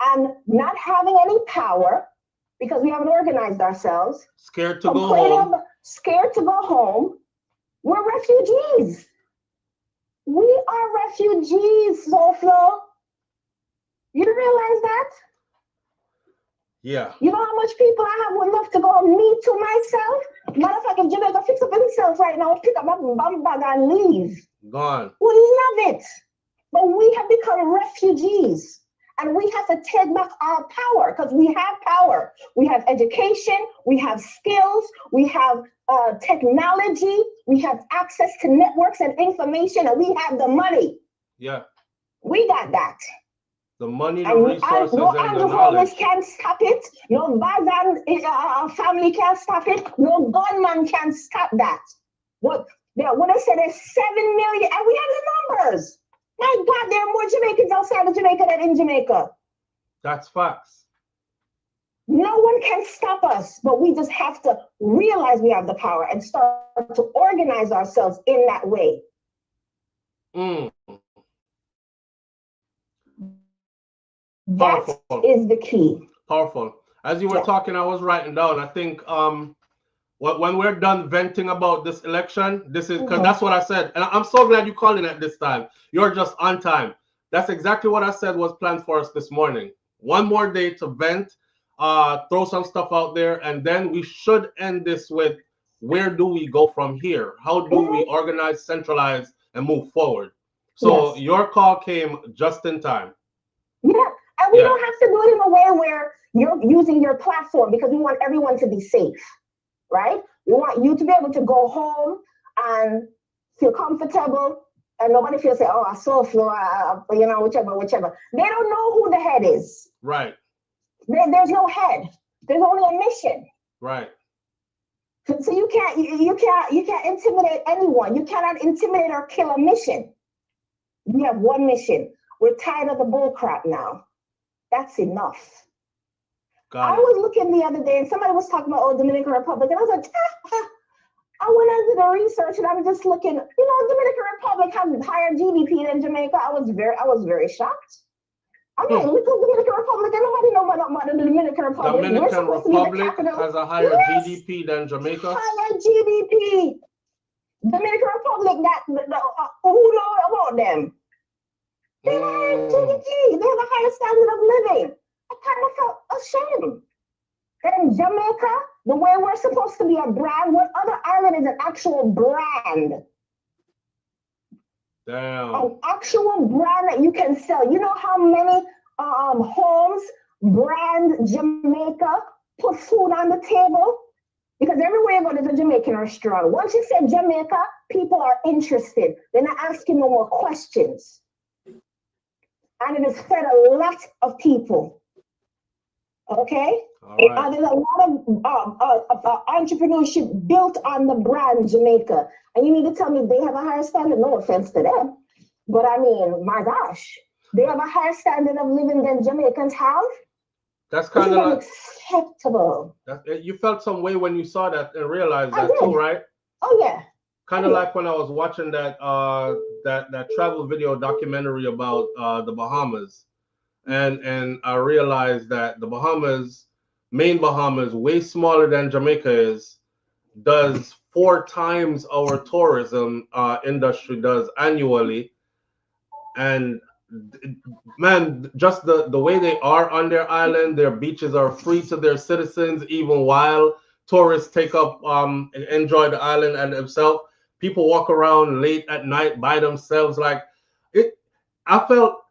and not having any power because we haven't organized ourselves. Scared to go home. Scared to go home. We're refugees. We are refugees, SouFLo. You realize that? Yeah. You know how much people I have enough to go me to myself? Matter of fact, if Jamaica fix up himself right now, pick up my bum bag and leave. Gone. We love it. But we have become refugees. And we have to take back our power because we have power. We have education, we have skills, we have technology, we have access to networks and information, and we have the money. Yeah. We got that. The money, the resources, no and the knowledge. Can't stop it. No Bazan family can't stop it. No gunman can stop that. What I said, there's 7 million, and we have the numbers. My God, there are more Jamaicans outside of Jamaica than in Jamaica. That's facts. No one can stop us, but we just have to realize we have the power and start to organize ourselves in that way. That is the key. Powerful. As you were talking, I was writing down. I think when we're done venting about this election, this is because that's what I said. And I'm so glad you called in at this time. You're just on time. That's exactly what I said was planned for us this morning. one more day to vent, throw some stuff out there, and then we should end this with where do we go from here? How do we organize, centralize, and move forward? So your call came just in time. Yeah, and we don't have to do it in a way where you're using your platform, because we want everyone to be safe, right? We want you to be able to go home and feel comfortable, and nobody feels like, oh, I saw floor, you know, whichever. They don't know who the head is. Right. There's no head. There's only a mission. Right. So you can't intimidate anyone. You cannot intimidate or kill a mission. We have one mission. We're tired of the bull crap now. That's enough. I was looking the other day and somebody was talking about Dominican Republic, and I was like, I went into the research and I was just looking, you know, Dominican Republic has higher GDP than Jamaica. I was very shocked. I'm like, look at Dominican Republic, and nobody knows about the Dominican Republic. Dominican Republic has a higher GDP than Jamaica. Higher GDP. Dominican Republic, who knows about them? They have a higher GDP. They have a higher standard of living. I kind of felt ashamed. In Jamaica, the way we're supposed to be a brand, what other island is an actual brand? Damn. An actual brand that you can sell. You know how many homes brand Jamaica put food on the table? Because everywhere you go, there's a Jamaican restaurant. Once you say Jamaica, people are interested. They're not asking no more questions. And it has fed a lot of people. Okay? Right. There's a lot of entrepreneurship built on the brand Jamaica. And you need to tell me they have a higher standard. No offense to them. But I mean, my gosh, they have a higher standard of living than Jamaicans have. That's kind of like unacceptable. You felt some way when you saw that and realized that too, right? Oh yeah. Kind of like when I was watching that that travel video documentary about the Bahamas, and I realized that the Bahamas, main Bahamas, way smaller than Jamaica is, does 4 times our tourism industry does annually, and man, just the way they are on their island, their beaches are free to their citizens, even while tourists take up enjoy the island and themselves. People walk around late at night by themselves. Like it, I felt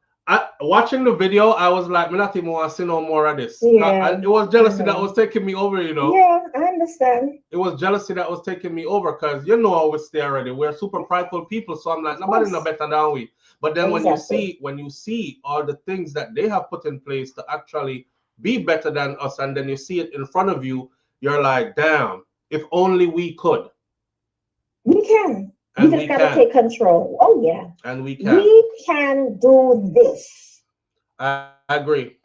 watching the video, I was like, I not even want to see no more of this. Yeah, it was jealousy that was taking me over, you know. Yeah, I understand. It was jealousy that was taking me over, because you know I was there already. We're super prideful people, so I'm like, nobody no better than we. But then when you see all the things that they have put in place to actually be better than us, and then you see it in front of you, you're like, damn, if only we could. We can. We just gotta take control. Oh yeah. And we can. We can do this. I agree.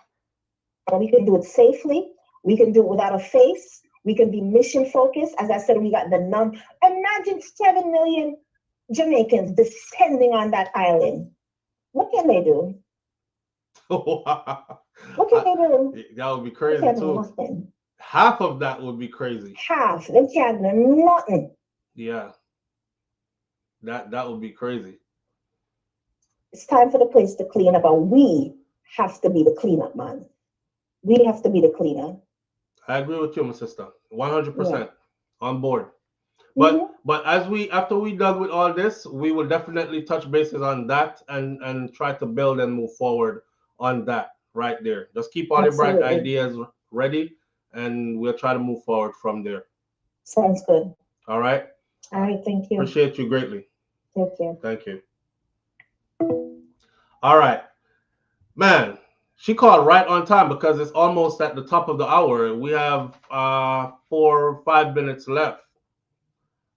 And we can do it safely. We can do it without a face. We can be mission focused. As I said, we got the imagine 7 million Jamaicans descending on that island. What can they do? What can they do? That would be crazy too. Nothing. Half of that would be crazy. Half. They can't do nothing. Yeah. That would be crazy. It's time for the place to clean up, and we have to be the cleanup man. We have to be the cleaner. I agree with you, my sister. 100% on board. But after we done with all this, we will definitely touch bases on that and try to build and move forward on that right there. Just keep all the bright ideas ready, and we'll try to move forward from there. Sounds good. All right. All right. Thank you. Appreciate you greatly. Thank you. Thank you. All right, man. She called right on time because it's almost at the top of the hour. We have 4 or 5 minutes left.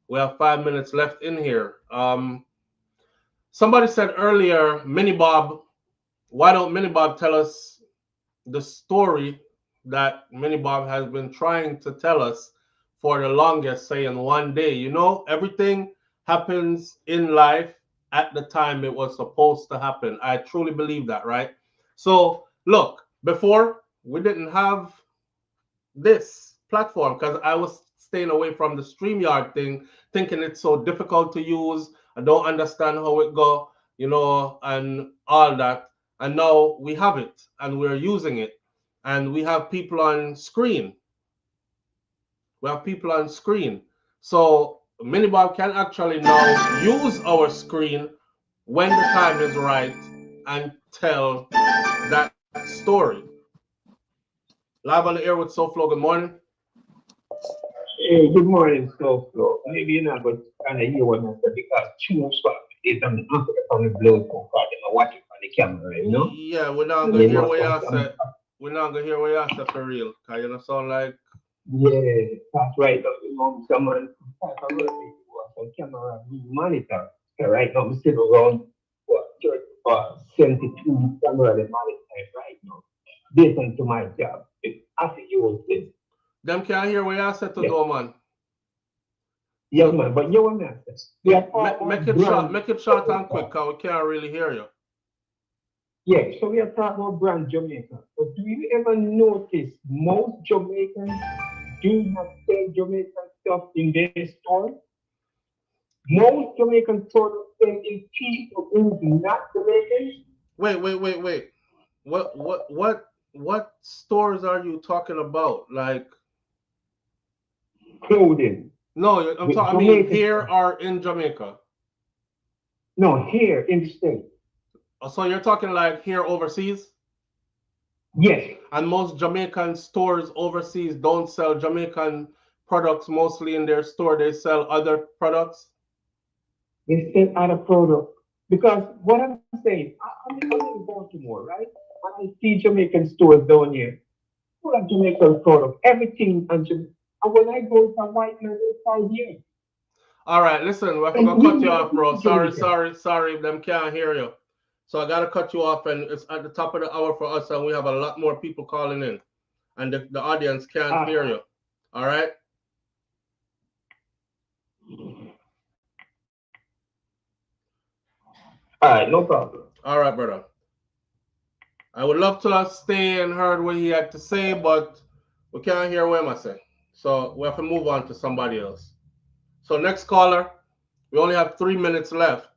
We have 5 minutes left in here. Somebody said earlier, Mini Bob, why don't Mini Bob tell us the story that Mini Bob has been trying to tell us for the longest, saying one day? You know, everything happens in life at the time it was supposed to happen. I truly believe that, right? So look, before we didn't have this platform because I was staying away from the StreamYard thing, thinking it's so difficult to use. I don't understand how it go, you know, and all that. And now we have it and we're using it. and we have people on screen. We have people on screen. So Minibob can actually now use our screen when the time is right and tell that story. Live on the air with SouFLo. Good morning. Hey, good morning, SouFLo. Maybe you're not going to kind of hear what I said because too much stuff is on the blood because I'm watching on the camera, you know? Yeah, we're not gonna hear what y'all said. We're not gonna hear what y'all said for real. Cause you know sound like yeah, that's right. You know, someone on camera monitor. So right now, I'm still around 72 camera the monitor right now. Based on to my job, after you will say. Them can't hear what y'all said to do, man. Yeah, man, but you want to yeah, make it short and quick, cause we can't really hear you. Yeah, so we are talking about brand Jamaica. But do you ever notice most Jamaicans do not sell Jamaican stuff in their store? Most Jamaican stores sell in people who not Jamaican. Wait. What stores are you talking about? Like clothing. No, I'm talking. I mean, here or in Jamaica? No, here in the States. So you're talking like here overseas? Yes. And most Jamaican stores overseas don't sell Jamaican products mostly in their store. They sell other products? They sell other products. Because what I'm saying, I'm in Baltimore, right? And I see Jamaican stores down here. Full of Jamaican products. Everything on Jamaica. And when I go to white man, it's 5 years. All right, listen, we're gonna cut you off, bro. Sorry, them can't hear you. So I gotta cut you off, and it's at the top of the hour for us, and we have a lot more people calling in, and the audience can't hear you. All right. All right, no problem. All right, brother. I would love to stay and heard what he had to say, but we can't hear what I say. So we have to move on to somebody else. So next caller, we only have 3 minutes left.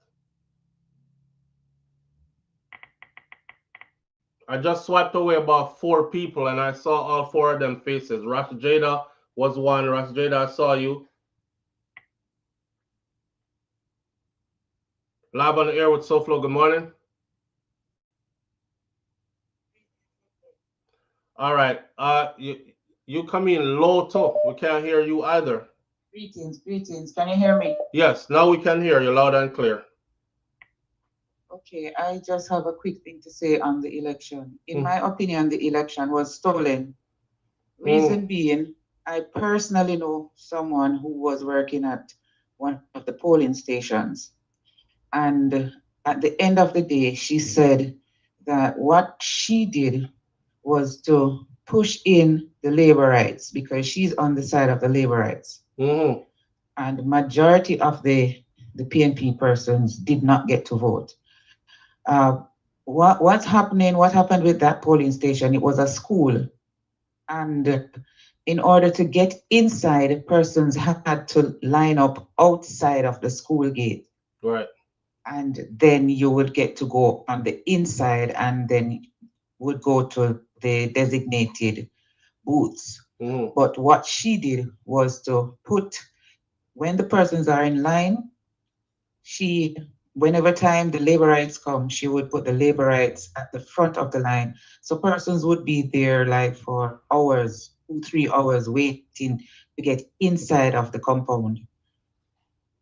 I just swiped away about 4 people and I saw all 4 of them faces. Rash Jada was one. Rash Jada, I saw you. Live on the air with SouFLo. Good morning. All right. You come in low too. We can't hear you either. Greetings. Can you hear me? Yes, now we can hear you loud and clear. Okay, I just have a quick thing to say on the election. In my opinion, the election was stolen. Reason being, I personally know someone who was working at one of the polling stations. And at the end of the day, she said that what she did was to push in the labor rights because she's on the side of the labor rights. And majority of the PNP persons did not get to vote. What happened with that polling station? It was a school. And in order to get inside, persons had to line up outside of the school gate. Right. And then you would get to go on the inside and then would go to the designated booths. But what she did was to put, when the persons are in line, whenever time the labor rights come, she would put the labor rights at the front of the line. So persons would be there like for hours, 2-3 hours waiting to get inside of the compound.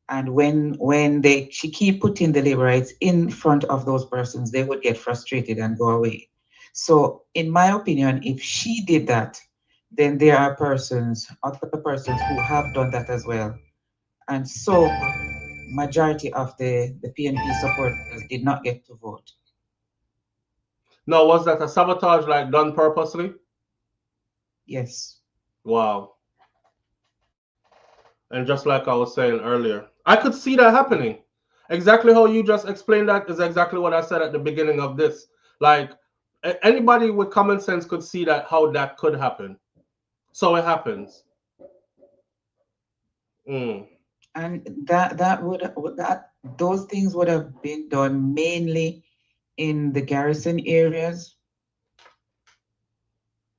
And when she keep putting the labor rights in front of those persons, they would get frustrated and go away. So in my opinion, if she did that, then there are other persons who have done that as well. And so majority of the PNP supporters did not get to vote. No, was that a sabotage like done purposely? Yes. Wow. And just like I was saying earlier, I could see that happening. Exactly how you just explained that is exactly what I said at the beginning of this. Like anybody with common sense could see that how that could happen. So it happens. And those things would have been done mainly in the garrison areas.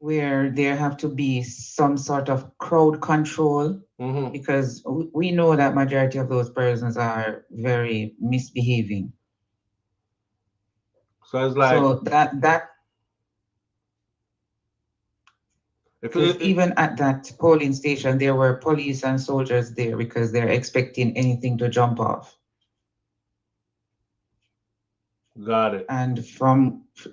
where there have to be some sort of crowd control, because we know that majority of those persons are very misbehaving. So it's like, so that because even at that polling station, there were police and soldiers there because they're expecting anything to jump off. Got it. And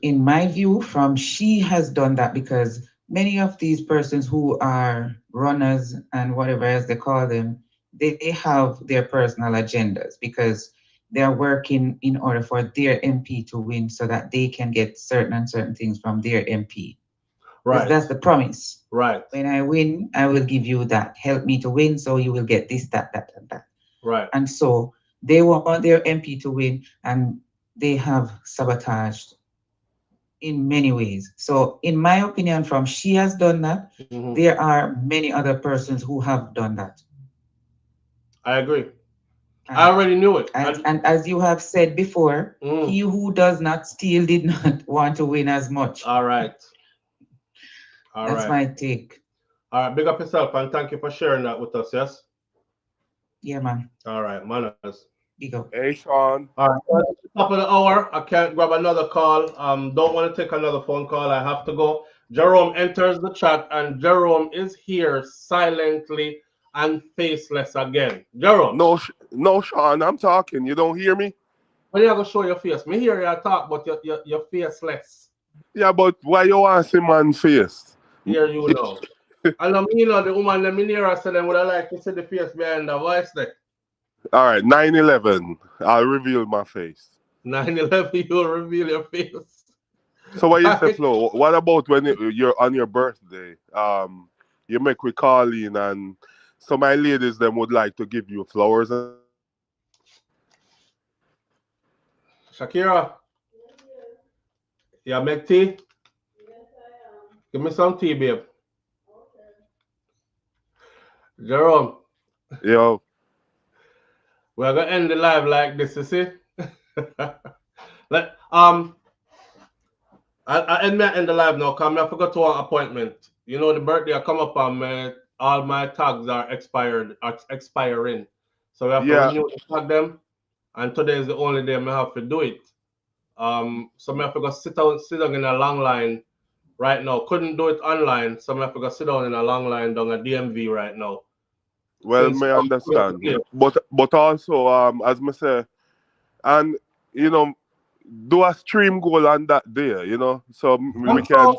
in my view, she has done that because many of these persons who are runners and whatever else they call them, they have their personal agendas because they're working in order for their MP to win so that they can get certain things from their MP. Right. Because that's the promise. Right. When I win, I will give you that. Help me to win, so you will get this, that, and that. Right. And so they want their MP to win, and they have sabotaged in many ways. So in my opinion, she has done that. There are many other persons who have done that. I agree. I already knew it. And as you have said before, he who does not steal did not want to win as much. All right. That's my take. All right, big up yourself and thank you for sharing that with us, yes? Yeah, man. All right, manners. Big up. Hey, Sean. All right, at the top of the hour, I can't grab another call. Don't want to take another phone call. I have to go. Jerome enters the chat and Jerome is here silently and faceless again. Jerome. No, Sean, I'm talking. You don't hear me? When you going to show your face? Me hear you talk, but you're faceless. Yeah, but why you want to see man face? Here you know. And the woman them in here, I said them would have liked to see the face behind the voice there. All right, 9/11. I'll reveal my face. 9/11, you'll reveal your face. So what you say, Flo? What about when you're on your birthday? You make we call in and some my ladies them would like to give you flowers. Shakira, you make tea? Yes, I am. Give me some tea, babe. Okay. Jerome. Yo. We're gonna end the live like this, you see? I end the live now, because I forgot to an appointment. You know, the birthday I come up and all my tags are expiring. So we have to renew the tag them. And today is the only day I have to do it. So I have to go sit down in a long line right now. Couldn't do it online, so I have to go sit down in a long line down at DMV right now. Well, may I understand. But also, as I say, and you know, do a stream goal on that day, you know, so we can.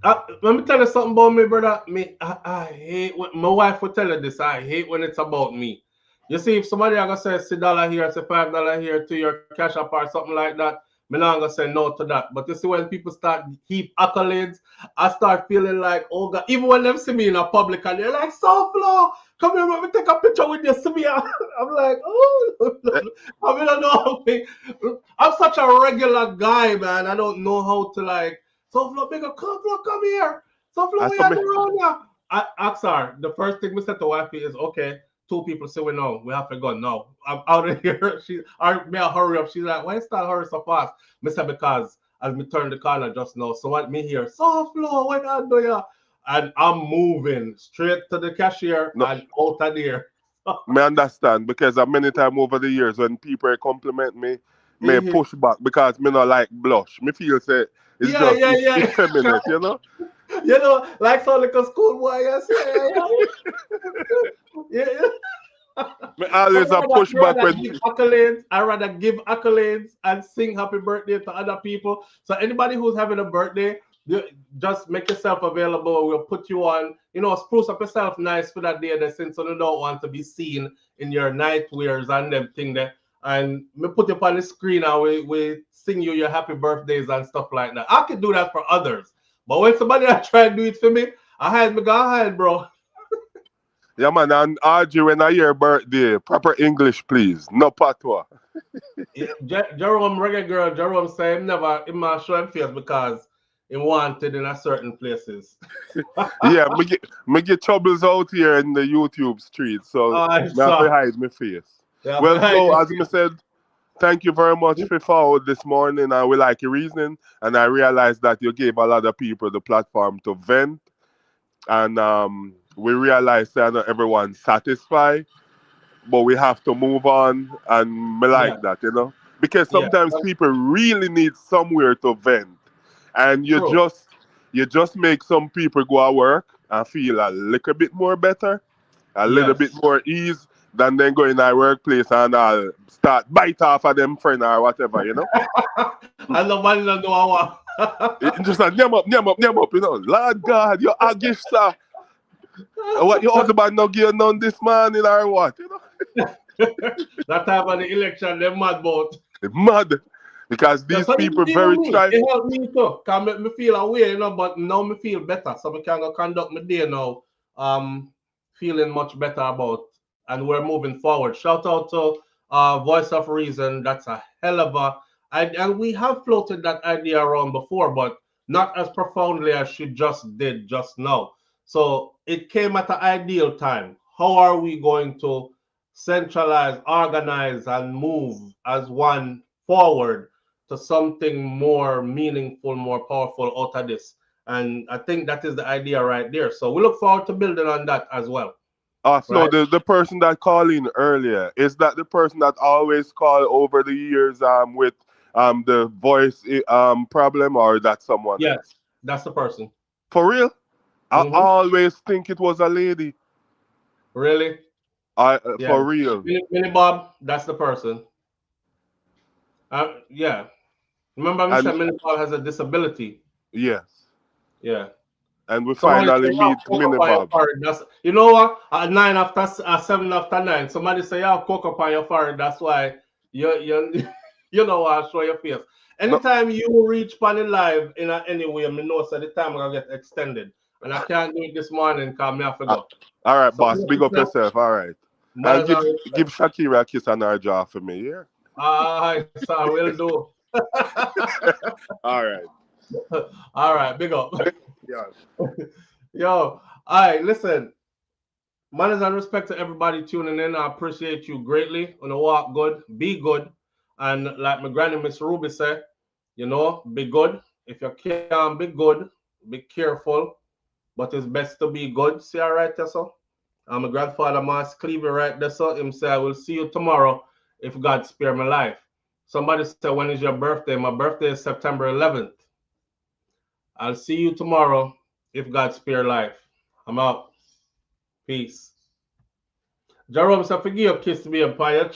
Let me tell you something about me, brother. I hate when my wife will tell you this. I hate when it's about me. You see, if somebody are gonna say $6 here, say $5 here to your cash app or something like that, I'm not gonna say no to that. But you see, when people start heap accolades, I start feeling like, oh God, even when they see me in a public and they're like, SouFLo, come here, let me take a picture with you, see me. I'm like, oh, I mean, I know. I'm such a regular guy, man. I don't know how to like, SouFLo, bigger, come here. SouFLo, we are around here. I asked her, the first thing we said to wifey is, okay, 2 people say we know we have to go now. I'm out of here. May I hurry up? She's like, why is that hurry so fast? I said, because as me turn the corner just now, so what me here, SouFLo, what I do ya? And I'm moving straight to the cashier and out of there. I understand, because many times over the years when people compliment me, may push back because me not like blush. Me feel say it's just effeminate, you know? You know, like some little schoolboy, you say. Yeah. I always a pushback when I rather give accolades and sing happy birthday to other people. So anybody who's having a birthday, just make yourself available. We'll put you on, you know, spruce up yourself nice for that day. Since you don't want to be seen in your night wears and them thing there. And we put you up on the screen and we sing you your happy birthdays and stuff like that. I can do that for others. But when somebody try and do it for me, I go ahead, bro. Yeah, man, and Audrey, when I hear birthday, proper English, please. No patois. Yeah, Jerome, reggae girl, Jerome say him not show him face because he wanted in a certain places. Yeah, me get troubles out here in the YouTube street, so I have to hide my face. Yeah, well, so as I said, thank you very much for forward this morning. I will like your reasoning, and I realized that you gave a lot of people the platform to vent, and we realized that not everyone's satisfied, but we have to move on, and me like that, you know, because sometimes people really need somewhere to vent, and you just make some people go to work and feel a little bit more better, a little bit more ease than then go in our workplace and I'll start bite off of them friend or whatever, you know. And nobody don't know It just like name up, you know. Lord God, you're a gift, sir. What your husband not give none this morning or what, you know? That time of the election, they're mad about. Mad. Because these people very try. It helped me too. Can make me feel away, you know, but now me feel better. So I can go conduct my day now. Feeling much better about, and we're moving forward. Shout out to Voice of Reason. That's a hell of a, and we have floated that idea around before, but not as profoundly as she just did just now. So it came at an ideal time. How are we going to centralize, organize, and move as one forward to something more meaningful, more powerful out of this? And I think that is the idea right there. So we look forward to building on that as well. So right? the person that called in earlier, is that the person that always called over the years with the voice problem, or that someone else? Yes, that's the person. For real? I always think it was a lady. Really? For real. Minnie Bob, that's the person. Yeah. Remember I said Minnie Bob has a disability. Yes. Yeah. And we finally meet Minnie Bob. You know what? At 7 after 9, somebody say, "Yeah, coke up on your forehead." That's why you you know I'll show your face. Anytime you reach Panny Live in any way, I know so the time gonna get extended. And I can't do it this morning because I have to go. All right, boss. Big up yourself. All right. And give Shakira a kiss on her jaw for me, yeah? So I will do. All right. All right, big up. Yeah. Yo, all right, listen. Manners and respect to everybody tuning in. I appreciate you greatly. On the walk good, be good. And like my granny Miss Ruby said, you know, be good. If you can't be good, be careful. But it's best to be good. See, all right, so? And my grandfather, Mas Cleaver, right there, so him say, I will see you tomorrow if God spare my life. Somebody said, when is your birthday? My birthday is September 11th. I'll see you tomorrow if God spare life. I'm out. Peace. Jerome said, forgive, kiss me upon your